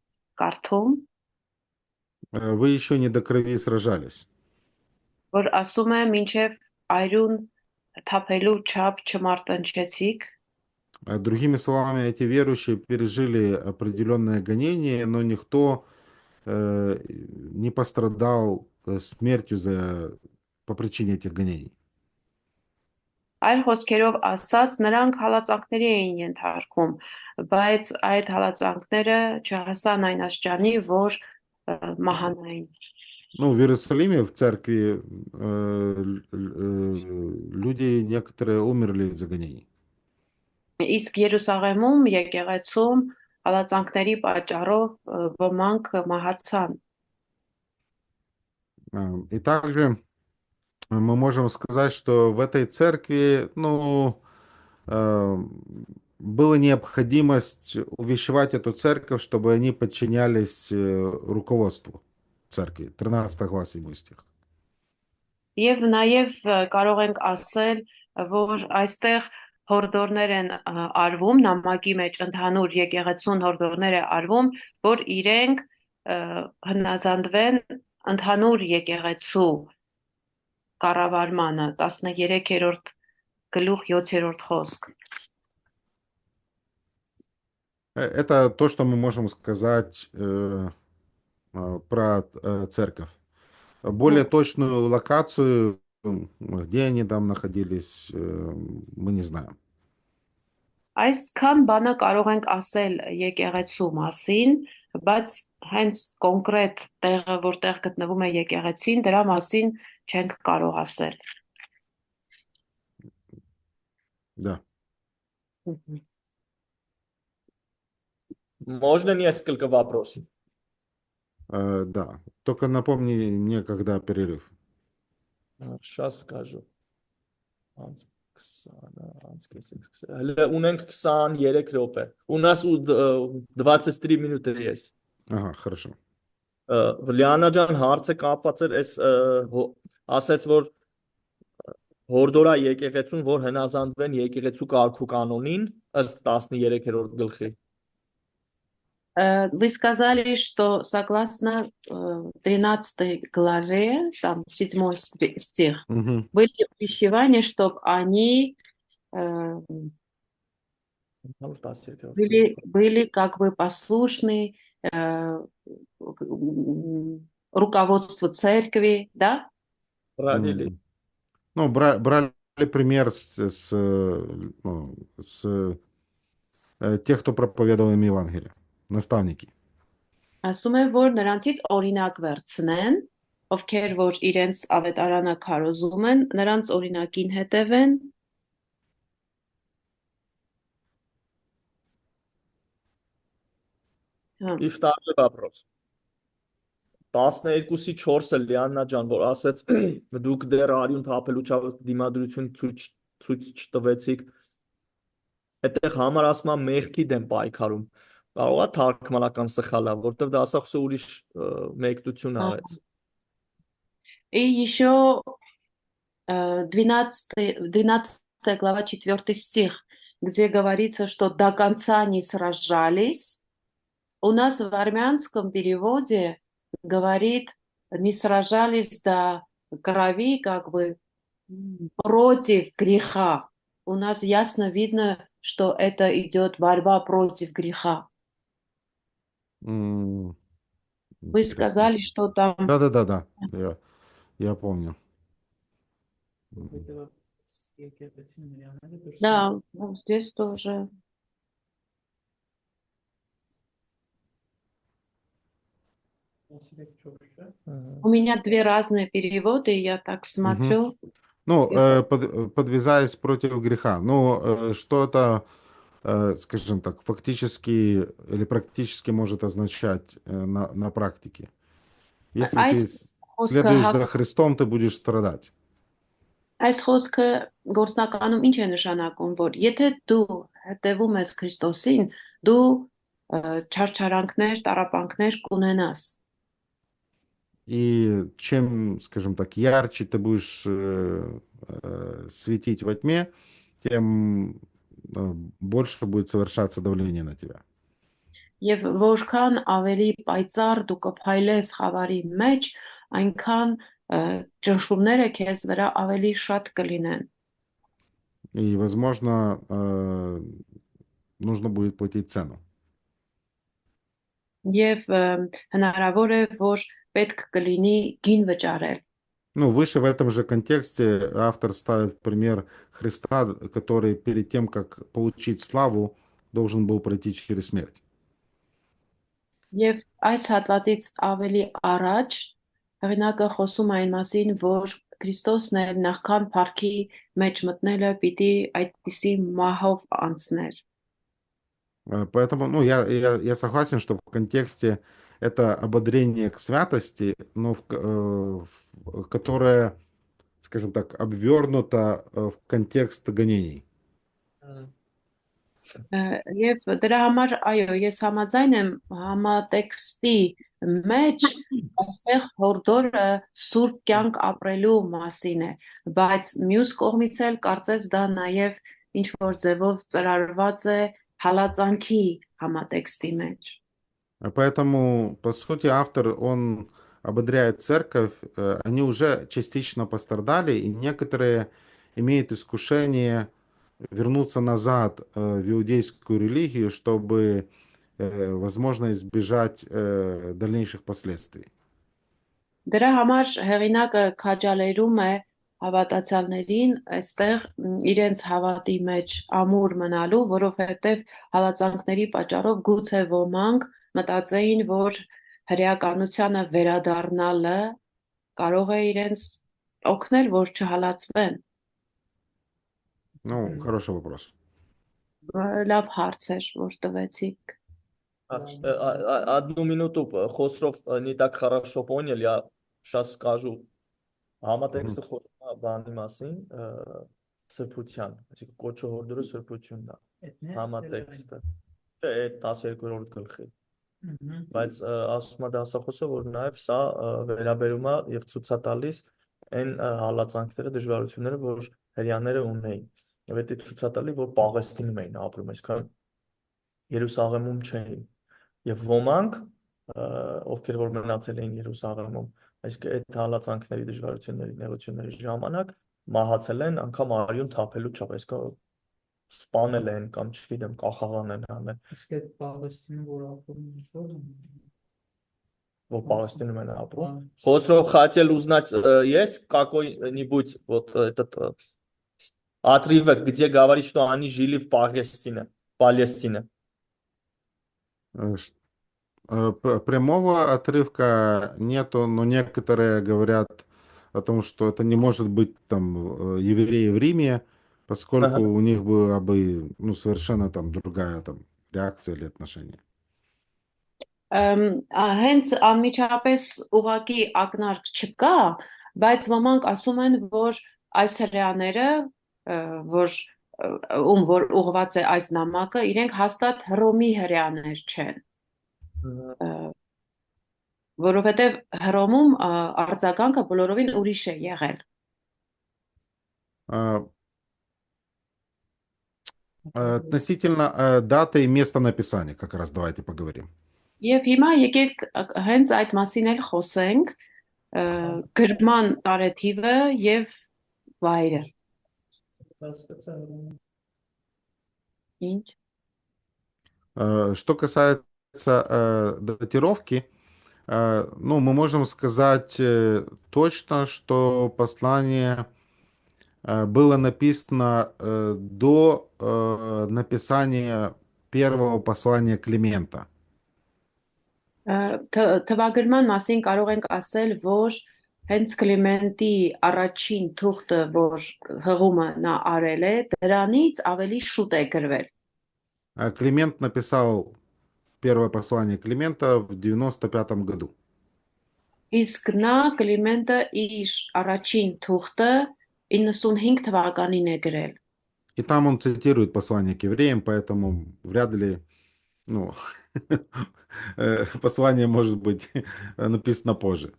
կարդում, Вы еще не до крови сражались. որ ասում է մինչև այրուն թափելու չափ չմարտնչեցիք, Другими словами, эти верующие пережили определенное гонение, но никто не пострадал смертью по причине этих гонений. այլ խոսքերով ասած նրանք հալածանքների էին ենթարկում, բայց այդ հալածանքները չհասան այն աստիճանի, որ մահանային։ Ну, в Иерусалиме, в церкви, люди некоторые умерли из-за гонений. Իսկ Երուսաղեմում եկեղեցում հալածանքների պատճառով ոմանք մահացան։ И также мы можем сказать, что в этой церкви, ну, была необходимость увещевать эту церковь, чтобы они подчинялись руководству церкви. 13 глава, 7 стих. Եվ նաև կարող ենք ասել, որ այստեղ հորդորներ են արվում, նամակի մեջ ընդհանուր եկեղեցուն հորդորներ է արվում, որ իրենք հնազանդվեն ընդհանուր եկեղեցու կառավարմանը 13-րդ գլուխ 7-րդ խոսք։ Это то, что мы можем сказать про церковь. Более точную локацию, где они там находились, мы не знаем. Այսքան բանը կարող ենք ասել եկեղեցու մասին, բայց հենց կոնկրետ տեղը, որտեղ գտնվում է եկեղեցին, դրա մասին չենք կարող ասել։ Да. Можно несколько вопросов? Да. Только напомни мне, когда перерыв. Сейчас скажу. Հələ ունենք 23 րոպե։ У нас 23 минуты есть։ Ага, хорошо. Լիանա ջան հարցը կապված էր այս ասեց որ հորդորա եկեղեցուն որ հնազանդվեն եկեղեցու կարգու կանոնին ըստ 13-րդ գլխի։ Вы сказали, что согласно 13 главе, там 7 стих, Угу. были увещевания, чтобы они были как бы послушны руководству церкви, да? Правильно. Ну, брали пример с тех, кто проповедовал им Евангелие, наставники. Ասում է, որ նրանցից օրինակ վերցնեն, ովքեր որ իրենց ավետարանը քարոզում են, նրանց օրինակին հետևեն։ И второй вопрос. 12-ի 4-ը Լիաննա ջան, որ ասեց դուք դեռ արյուն թափելու դիմադրություն ցույց չտվեցիք, այդտեղ համար ասում է մեղքի դեմ պայքարում։ Կարող է թարգմանական սխալ է, որտեղ դա ասախոսը ուրիշ մեկտություն արեց։ И еще 12 глава 4 стих, где говорится, что до конца не сражались. У нас в армянском переводе говорит, не сражались до крови, как бы против греха. У нас ясно видно, что это идет борьба против греха. Вы Интересно. сказали, что там... Да. Я помню. Да, вот здесь тоже. У меня две разные переводы, я так смотрю. Ну, подвязаясь против греха. Ну, что это, скажем так, фактически или практически может означать на практике? Если ты следуешь за Христом, ты будешь страдать. Այս խոսքը գործնականում ինչ է նշանակում, որ եթե դու հետևում ես Քրիստոսին, դու չարչարանքներ, տառապանքներ կունենաս։ И чем, скажем так, ярче ты будешь светить во тьме, тем больше будет совершаться давление на тебя. Եվ որքան ավելի պայծառ դու կփայլես խավարի մեջ, այնքան ճնշումները քեզ վրա ավելի շատ կլինեն։ И, возможно, нужно будет платить цену. Եվ հնարավոր է, որ պետք կլինի գին վճարել։ Ну, выше в этом же контексте автор ставит пример Христа, который перед тем, как получить славу, должен был пройти через смерть. Եվ այս հատվածից ավելի առաջ հեղինակը խոսում է այն մասին, որ Քրիստոսն է նախքան փառքի մեջ մտնելը պիտի այդպիսի մահով անցներ։ Поэтому, ну, я согласен, что в контексте это ободрение к святости, но которое, скажем так, обвернуто в контекст гонений. Եվ դրա համար, այո, ես համաձայն եմ համատեքստի մեջ այստեղ հորդորը սուրբ կյանք ապրելու մասին է, բայց մյուս կողմից էլ կարծես դա նաև ինչ որ ձևով ծրարված է հալածանքի համատեքստի մեջ։ Поэтому, по сути, автор, он ободряет церковь, они уже частично пострадали, и некоторые имеют искушение вернуться назад в иудейскую религию, чтобы, возможно, избежать дальнейших последствий. Դրա համար հեղինակը քաջալերում է հավատացյալներին այստեղ իրենց հավատի մեջ ամուր մնալու, որովհետև հալածանքների պատճառով գուցե ոմանք մտածեին, որ հրեականությանը վերադառնալը կարող է իրենց օգնել, որ չհալածվեն։ Ну, хороший вопрос. Լավ հարց էր, որ տվեցիք։ Одну минуту, Хосров не так хорошо понял, я сейчас скажу. Համատեքստը խոսում է բանի մասին, սրբության, այսինքն կոչը հորդորը սրբությունն է։ Համատեքստը։ Չէ, այդ 12-րդ գլխի։ Բայց ասում է դասախոսը, որ նաև սա վերաբերում է եւ ցույց է տալիս այն հալածանքները, դժվարությունները, որ հрьяաները ունեին։ Եվ դա ցույց է տալի, որ Պաղեստինում էին ապրում, այսինքն Երուսաղեմում չէին։ Եվ ոմանք, ովքեր որ մնացել էին Երուսաղեմում, այսինքն այդ հալածանքների, դժվարությունների, նեղությունների ժամանակ մահացել են անգամ արյուն թափելու չափ, այսինքն սպանել են կամ չգիտեմ, կախաղան են անել։ Իսկ այդ Պաղեստինում որ ապրում են, Որ Պաղեստինում են ապրում։ Խոսրով хотел узнать, есть какой-нибудь вот этот отрывок, где говорит, что они жили в Палестине? Прямого отрывка нету, но некоторые говорят о том, что это не может быть там евреи в Риме, поскольку Ահա, у них была бы ну, совершенно там другая там реакция или отношение. Հենց անմիջապես ուղակի ակնարկ չկա, բայց ոմանք ասում են, որ այս հրեաները, որ որ ուղված է այս նամակը, իրենք հաստատ Հռոմի հրեաներ չեն, որովհետև Հռոմում արձագանքը բոլորովին ուրիշ է եղել։ А, Относительно даты и места написания как раз давайте поговорим. Եվ հիմա եկեք հենց այդ մասին էլ խոսենք, գրման տարեթիվը եւ վայրը։ Հասկացա։ Ինչ։ Что касается датировки, ну, мы можем сказать точно, что послание было написано до написания первого послания Климента. Թվագրման մասին կարող ենք ասել, որ հենց Կլիմենտի առաջին թուղթը, որ հղումը նա արել է, դրանից ավելի շուտ է գրվել։ Климент написал первое послание Климента в 95 году. Իսկ նա Կլիմենտը իր առաջին թուղթը 95 թվականին է գրել։ И там он цитирует послание к евреям, поэтому вряд ли, ну, послание может быть написано позже.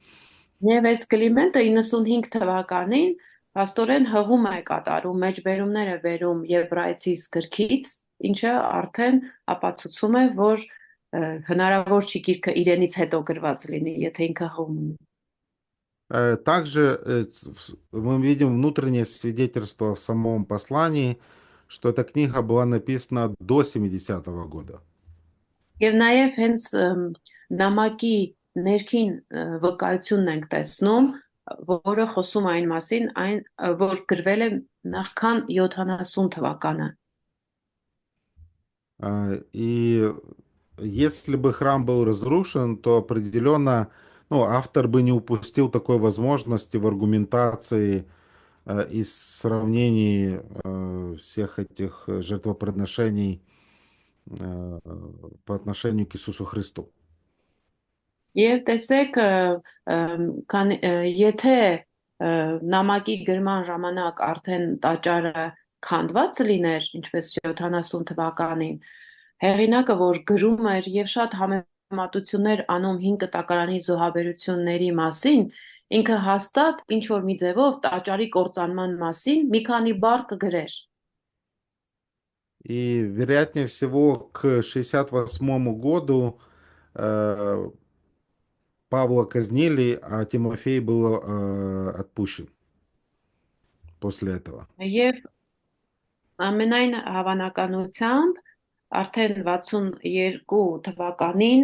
Եվ այս Կլիմենտը 95 թվականին փաստորեն հղում է կատարում, մեջբերումներ է բերում Եբրայեցիս գրքից, ինչը արդեն ապացուցում է, որ հնարավոր չի գիրքը իրենից հետո գրված լինի, եթե ինքը հղում ունի։ Также мы видим внутреннее свидетельство в самом послании, что эта книга была написана до 70-го года. Եվ նաև հենց նամակի ներքին վկայությունն ենք տեսնում, որը խոսում այն մասին, որ գրվել է նախքան 70 թվականը։ И если бы храм был разрушен, то определенно, ну, автор бы не упустил такой возможности в аргументации и сравнении всех этих жертвоприношений по отношению к Иисусу Христу. Եվ տեսեք, եթե նամակի գրման ժամանակ արդեն տաճարը քանդված լիներ, ինչպես 70 թվականին, հեղինակը, որ գրում էր եւ շատ համեմատություններ անում 5 կտակարանի զոհաբերությունների մասին, ինքը հաստատ ինչ որ մի ձևով տաճարի կործանման մասին մի քանի բառ կգրեր։ И, вероятнее всего, к 68 году Павла казнили, а Тимофей был отпущен после этого. Եվ ամենայն հավանականությամբ արդեն 62 թվականին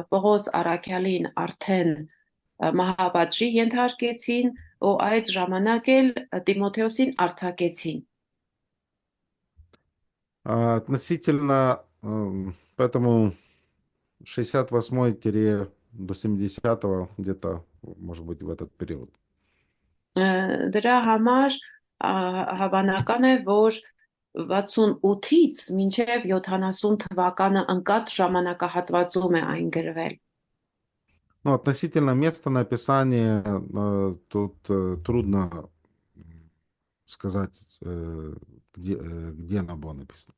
Պողոս Արաքյալին արդեն մահապատժի ենթարկեցին, ու այդ ժամանակ էլ Տիմոթեոսին արձակեցին։ Относительно, поэтому 68 до 70 где-то, может быть, в этот период. Դրա համար հավանական է, որ 68-ից մինչև 70 թվականը ընկած ժամանակահատվածում է այն գրվել։ Ну, относительно места написания тут трудно сказать, где оно было написано.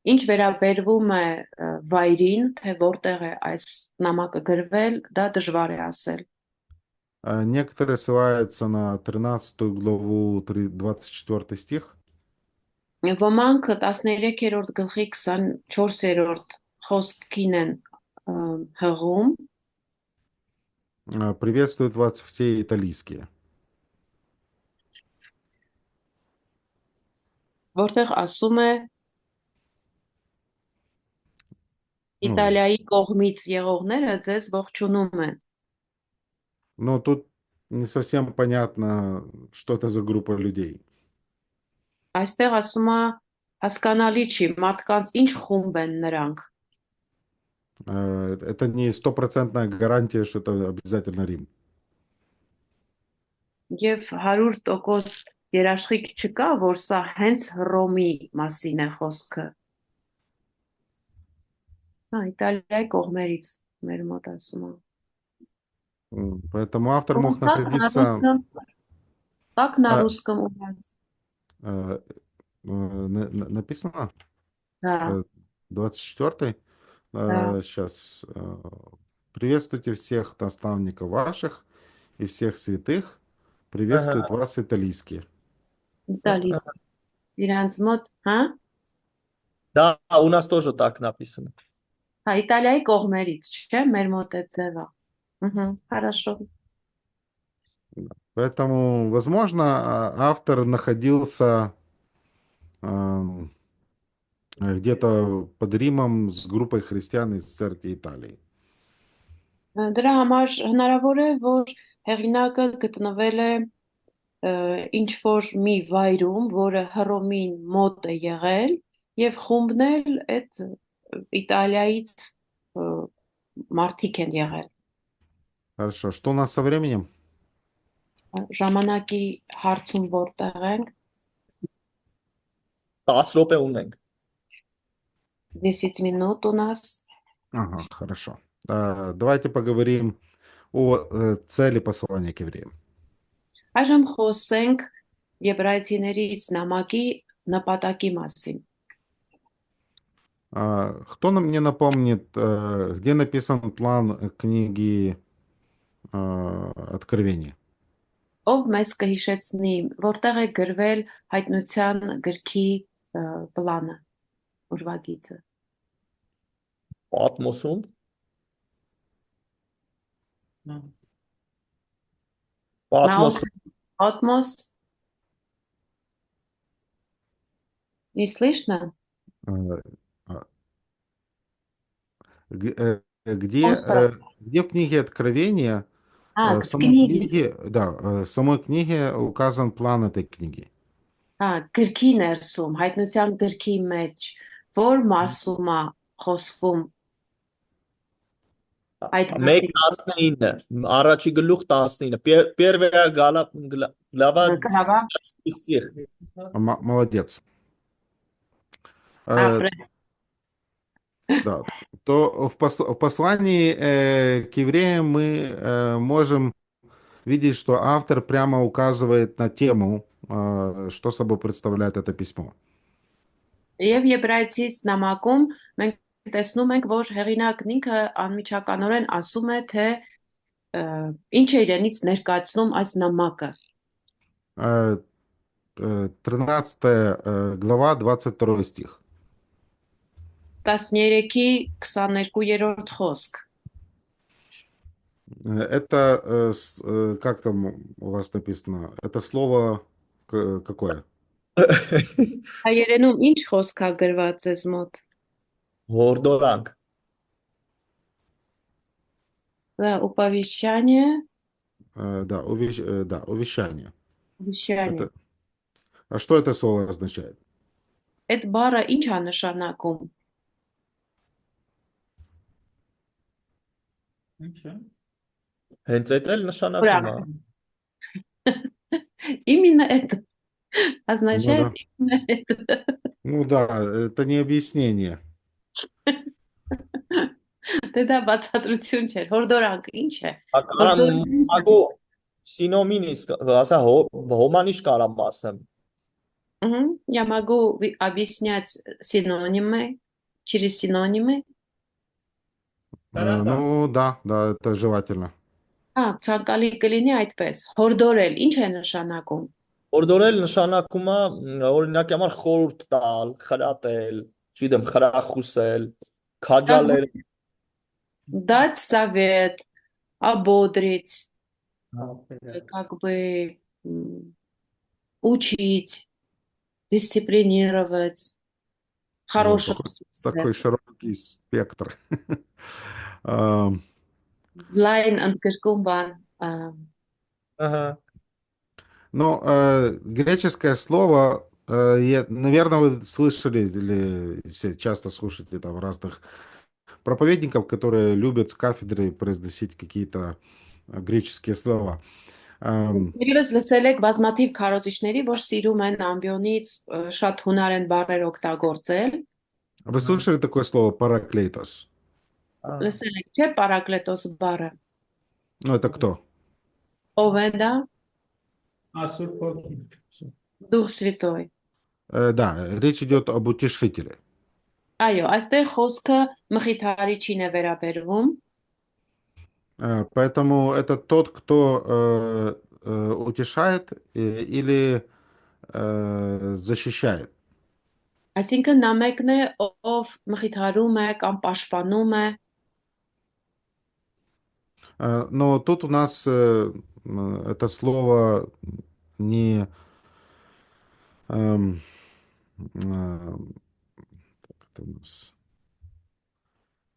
Ինչ վերաբերվում է վայրին, թե որտեղ է այս նամակը գրվել, դա դժվար է ասել։ Некоторые ссылаются на 13 главу, 24 стих. Ոմանք 13-րդ գլխի 24-րդ խոսքին են հղում, Приветствуют вас все италийские. որտեղ ասում է Ну, Իտալիայի կողմից եղողները ձեզ ողջունում են։ но тут не совсем понятно, что это за группа людей. Այստեղ ասում է հասկանալի չի, մարդկանց ինչ խումբ են նրանք։ Это не стопроцентная гарантия, что это обязательно Рим. Եվ 100% երաշխիք չկա, որ սա հենց Հռոմի մասին է խոսքը։ Իտալիայի կողմերից մեր մոտ ասում է։ Поэтому автор мог Так на находиться... русском. Так на А, русском у нас. Написано? Да, 24-й? да, Сейчас. Приветствуйте всех наставников ваших и всех святых. Приветствует Ահա, вас италийские. իտալիsk։ Իրանց մոտ, հա? Да, у нас тоже так написано. Հա, Իտալիայի կողմերից, չէ՞, մեր մոտ է ձևը։ Хорошо։ Поэтому, возможно, автор находился ам, где-то под Римом с группой христиан из церкви Италии. Դրա համար հնարավոր է, որ հեղինակը գտնվել է ինչ որ մի վայրում, որը Հռոմին մոտ է եղել, եւ խումբն էլ այդ Իտալիայից մարդիկ են եղել։ Хорошо. Что у нас со временем? Ժամանակի հարցում որտեղ ենք, 10 րոպե ունենք։ 10 минут у нас։ Ага, хорошо. Давайте поговорим о цели послания к евреям. Այժմ խոսենք Եբրայեցիներից նամակի նպատակի մասին։ Кто мне напомнит, где написан план книги Откровения? Ով մեզ կհիշեցնի, որտեղ է գրվել հայտնության գրքի պլանը, ուրվագիծը։ Պատմոսում Մաուս, պատմոսում Պատմոս, не слышно? Э, а, Где, Омսկրատ։ где в книге Откровения, в самой Կնիգի, книге, да, в самой книге указан план этой книги? գրքի ներսում, հայտնության գրքի մեջ, որ մասում է խոսվում այդ մասին։ 1:19 առաջի գլուխ 19 Первая глава Գրава, 19 стих Молодец. ապրես։ Да, то в послании к евреям мы можем видеть, что автор прямо указывает на тему, что собой представляет это письмо. Եվ Եբրայեցիս նամակում մենք տեսնում ենք, որ հեղինակն ինքը անմիջականորեն ասում է, թե ինչ է իրենից ներկայացնում այս նամակը։ 13 глава, 22 стих. 13-ի 22-րդ խոսք։ Это, как там у вас написано? Это слово какое? Հայերենում ինչ խոսք է գրված ես մոտ։ Հորդորանք Դա уповещание, Да, да, увещание. увещание։ А что это слово означает? Այդ բառը ինչ է նշանակում։ Ինչ է։ հենց այդ էլ նշանակում է Именно это Ну означает да. именно это։ Ну да, это не объяснение. Դե դա բացատրություն չէր, հորդորանք ինչ է։ Ագո սինոմինիս ասա հոմանիշ կարամ ասեմ Я могу объяснять синонимы, через синонимы. Ну да, да, это желательно. Ցանկալի կլինի այդպես։ Հորդորել, ինչ է նշանակում։ Հորդորել նշանակում է օրինակի համար խորհուրդ տալ, խրատել, չգիտեմ, խրախուսել, քաջալել Дать совет, ободрить, Հա, как бы учить, дисциплинировать. В хорошем смысле. Такой широкий спектр. А, Լայն ընդգրկում բան։ Ահա Ну, греческое слово, наверное, вы слышали или часто слушаете там в разных проповедников, которые любят с кафедры произносить какие-то греческие слова. Երևս լսել եք բազմաթիվ քարոզիչների, որ սիրում են ամբիոնից շատ հունարեն բառեր օգտագործել։ Вы слышали такое слово «параклейтос»? Լսել եք, չէ՞, պարակլետոս բառը։ Ну, это кто? Ով է դա։ Սուրբ Հոգին։ Դուխ Սվիտոյ։ Да, речь идет об утешителе. Այո, այստեղ խոսքը մխիթարիչին է վերաբերվում, Поэтому это тот, кто утешает или защищает. այսինքն նա մեկն է, ով մխիթարում է կամ պաշտպանում է։ Но тут у нас это слово не... как это у нас?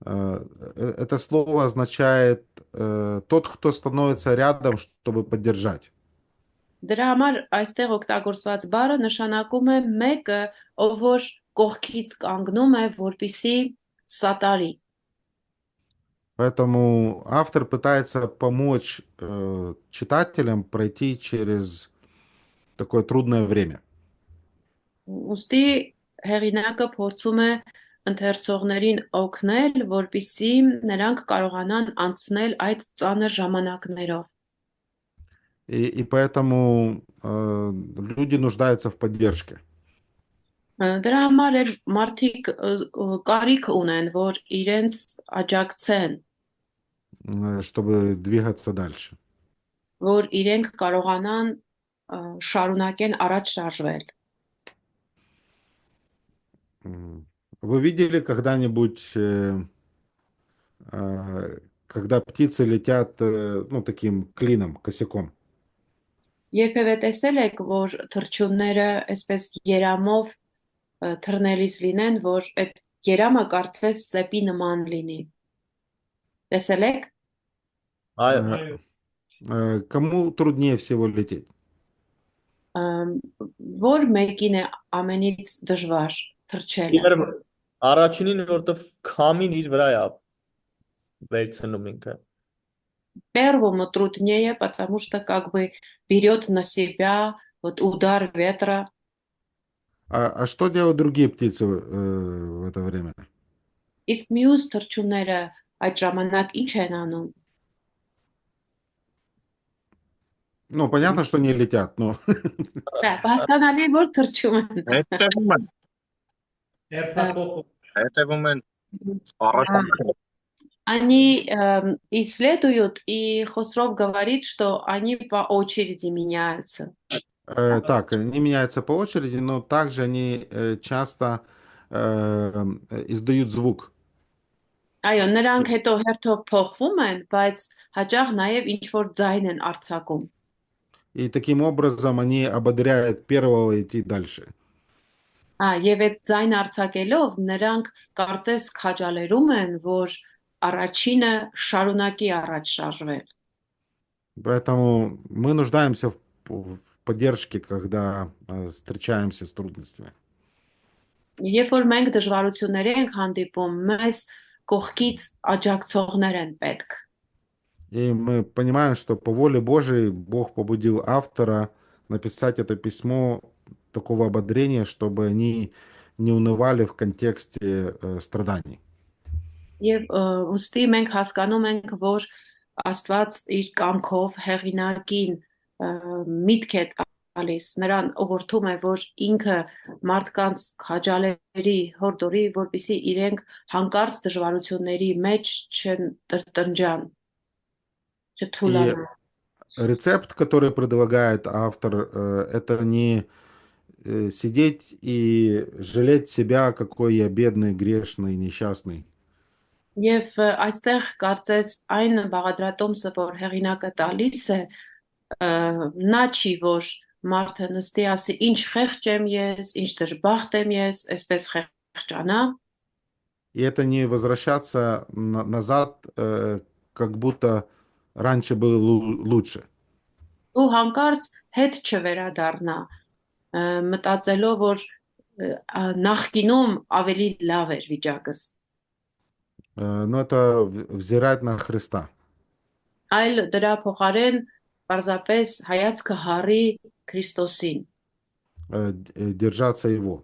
Это слово означает тот, кто становится рядом, чтобы поддержать. Դրա համար այստեղ օգտագործված բառը նշանակում է մեկը, ով որ կողքից կանգնում է, որպիսի սատարի։ Поэтому автор пытается помочь читателям пройти через такое трудное время. Ուստի հեղինակը փորձում է ընթերցողներին օգնել, որպիսի նրանք կարողանան անցնել այդ ծանր ժամանակներով։ И поэтому люди нуждаются в поддержке. Դրա համար էլ մարդիկ կարիք ունեն, որ իրենց աջակցեն, Чтобы двигаться дальше. որ իրենք կարողանան շարունակեն առաջ շարժվել։ Вы видели когда-нибудь, когда птицы летят, ну, таким клином, косяком? Երբևէ տեսել եք, որ թռչունները այսպես երամով թռնելիս լինեն, որ այդ երամը կարծես սեպի նման լինի։ Տեսել եք։ Այո, Кому труднее всего лететь? Որ մեկին է ամենից դժվար թռչելը։ Իհարկե առաջինին որտեվ քամին իր վրա է վերցնում ինքը։ Первому труднее, потому что как бы берет на себя вот удар ветра. А что делают другие птицы в это время? Իսկ մյուս թռչունները այդ ժամանակ ինչ են անում։ Ну, понятно, что не летят, но Դա հասկանալի է, որ թռչում են։ Հետևում են, Երթափոխում։ հետևում են առաջ. Они исследуют, и Хосров говорит, что они по очереди меняются. так, они меняются по очереди, но также они часто издают звук. Այո, նրանք հետո հերթով փոխվում են, բայց հաճախ նաև ինչ որ ձայն են արձակում։ И таким образом они ободряют первого идти дальше. Եվ այդ ձայն արձակելով նրանք կարծես քաջալերում են, որ առաջինը շարունակի առաջ շարժվել։ Поэтому мы нуждаемся в поддержке, когда встречаемся с трудностями. Երբ որ մենք դժվարությունների ենք հանդիպում, մեզ կողքից աջակցողներ են պետք։ И мы понимаем, что по воле Божией Бог побудил автора написать это письмо такого ободрения, чтобы они не унывали в контексте страданий. Եվ ուստի մենք հասկանում ենք, որ Աստված իր կամքով հեղինակին միտք է տալիս, նրան ուղղորդում է, որ ինքը մարդկանց քաջալերի, հորդորի, որպեսզի իրենք հանկարծ դժվարությունների մեջ չտրտնջան, И չթուլանան։ рецепт, который предлагает автор, это не сидеть и жалеть себя, какой я бедный, грешный, несчастный. Եվ այստեղ կարծես այն բաղադրատոմսը, որ հեղինակը տալիս է, նա չի, որ մարդը նստի ասի, ինչ խեղճ եմ ես, ինչ դժբախտ եմ ես, այսպես խեղճանա, И это не возвращаться назад, как будто раньше было лучше. ու հանկարծ հետ չվերադառնա, մտածելով, որ նախկինում ավելի լավ էր վիճակս։ Но это взирать на Христа, Այլ դրա փոխարեն պարզապես հայացքը հառի Քրիստոսին держаться Его.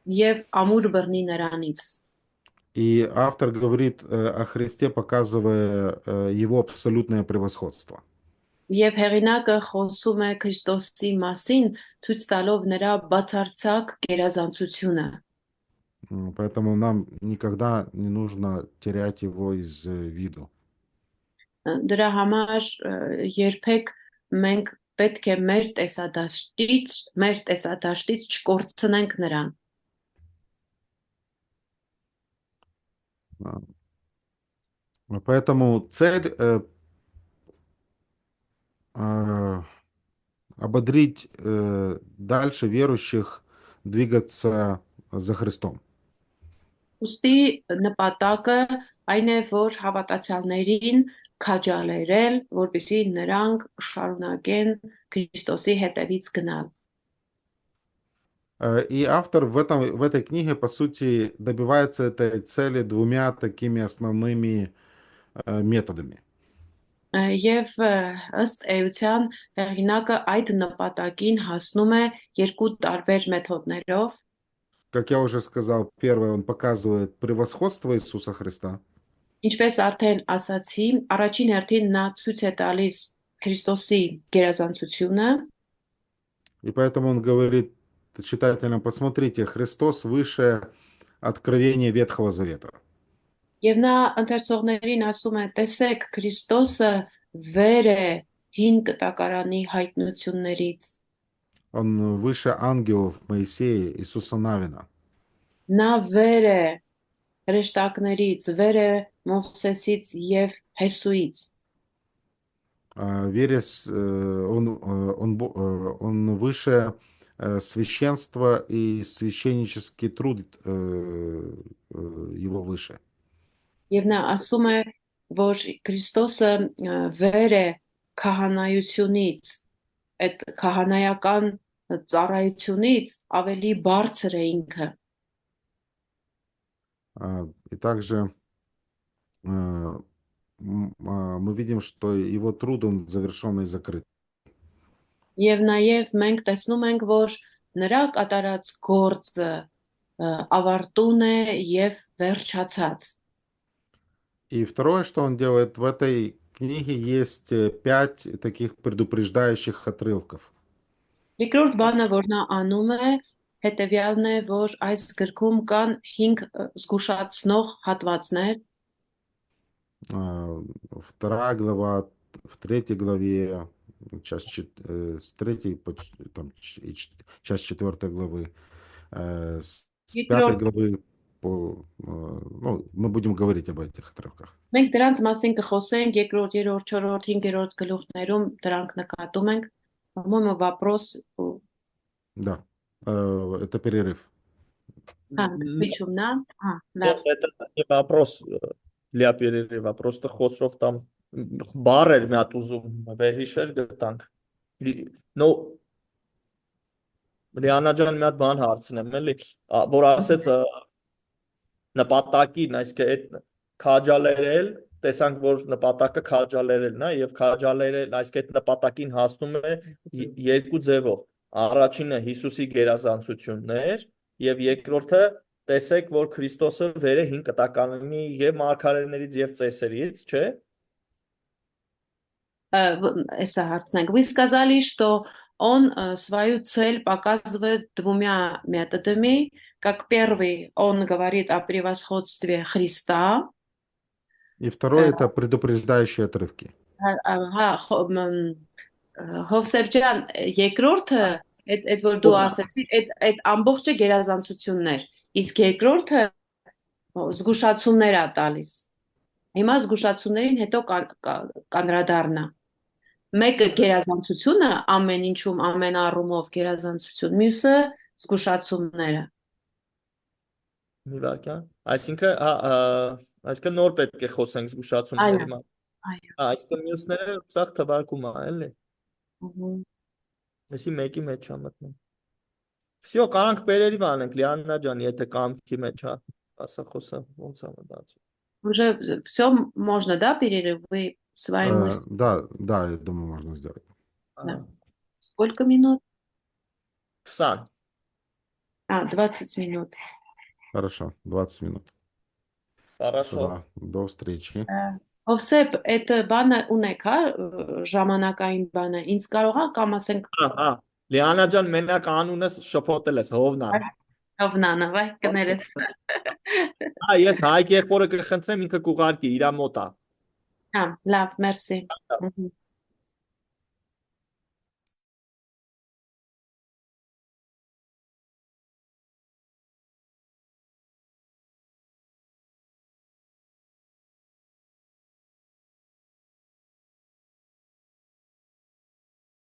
եւ ամուր բռնի նրանից։ И автор говорит о Христе, показывая Его абсолютное превосходство. Եվ հեղինակը խոսում է Քրիստոսի մասին, ցույց տալով նրա բացարձակ գերազանցությունը։ Поэтому нам никогда не нужно терять Его из виду. Դրա համար երբեք մենք պետք է մեր տեսադաշտից չկորցնենք նրան։ Поэтому цель ободрить дальше верующих двигаться за Христом. Ուստի նպատակը այն է, որ հավատացյալներին քաջալերել, որպեսզի նրանք շարունակեն Քրիստոսի հետևից գնալ։ И автор в этой книге, по сути, добивается этой цели двумя такими основными методами. Եվ ըստ էության հեղինակը այդ նպատակին հասնում է երկու տարբեր մեթոդներով։ Как я уже сказал, первое, он показывает превосходство Иисуса Христа. Ինչպես արդեն ասացի, առաջին հերթին նա ցույց է տալիս Քրիստոսի գերազանցությունը, И поэтому он говорит читателям, посмотрите, Христос выше откровения Ветхого Завета. եւ նա ընթերցողներին ասում է. տեսեք, Քրիստոսը վեր է հին կտակարանի հայտնություններից, Он выше ангелов Моисея, Иисуса Навина. նա վեր է հրեշտակներից, վեր է Մովսեսից եւ Հեսուից, Он выше священства и священнический труд его выше. եւ նա ասում է, որ Քրիստոսը վեր է քահանայությունից, այդ քահանայական ծառայությունից ավելի բարձր է ինքը։ И также мы видим, что его труд, он завершен и закрыт. Եվ նաև մենք տեսնում ենք, որ նրա կատարած գործը ավարտուն է եւ վերջացած։ И второе, что он делает, в этой книге есть 5 таких предупреждающих отрывков. Երկրորդ բանը, որ նա անում է, հետեւյալն է, որ այս գրքում կան 5 զգուշացնող հատվածներ։ Вторая глава, в 3 главе, с 3 там, часть 4 главы, с 5 главы, ну, мы будем говорить об этих отрывках. Մենք դրանց մասին կխոսենք երկրորդ, երրորդ, չորրորդ, 5-րդ գլուխներում դրանք накатում ենք։ По-моему, вопрос. Да, это перерыв. Причем, Нет, это не вопрос для перерыва, просто Խոսրով там բառ էր մի հատ ուզում վերհիշել գտանք։ Ну, Լիանա ջան, մի հատ բան հարցնեմ, էլի, որ ասեց նպատակին, այսինքն այդ քաջալերել, տեսանք, որ նպատակը քաջալերելն է եւ քաջալերել, այսինքն այդ նպատակին հասնում է երկու ձևով։ Առաջինը Հիսուսի գերազանցությունն էր եւ երկրորդը տեսեք, որ Քրիստոսը վեր է հին կտակարանի եւ մարգարեներից եւ ծեսերից, չէ՞։ Эса հարցնենք։ Вы сказали, что он свою цель показывает двумя методами. Как первый, он говорит о превосходстве Христа. И второе, это предупреждающие отрывки. Հովսեփ երկրորդը այդ որ դու ասացիր, այդ ամբողջը գերազանցություններ, իսկ երկրորդը զգուշացումներ է տալիս։ Հիմա զգուշացումներին հետո կանրադառնա։ Մեկը գերազանցությունը, ամեն ինչում, ամեն առումով գերազանցություն, մյուսը զգուշացումները։ Մի վարքան, այսինքն նոր պետք է խոսենք զգուշացումների մասին։ Այսինքն մյուսները սաղ թվարկում է, էլի։ Այսի մեկի մեջ է մտնում։ Всё, կարանք pereriv անենք, Լիաննա ջան, եթե կամքի մեջ է։ Ասախոսը ոնց է մտածում։ Уже все можно, да, перерывы свои мысли? Да, я думаю, можно сделать. Да. Сколько минут? 20 А, 20 минут. Хорошо, 20 минут. Хорошо Да, до встречи. Հովսեփ, այդ բանը ունեք, հա, ժամանակային բանը։ Ինձ կարողա կամ ասենք հա Լիանա ջան մենակ անունս շփոթել ես Հովնան Հովնանը, վայ, կներես։ ես Հայկ եղբորը կխնդրեմ ինքը կուղարկի իր մոտ է Հա, լավ, մերսի։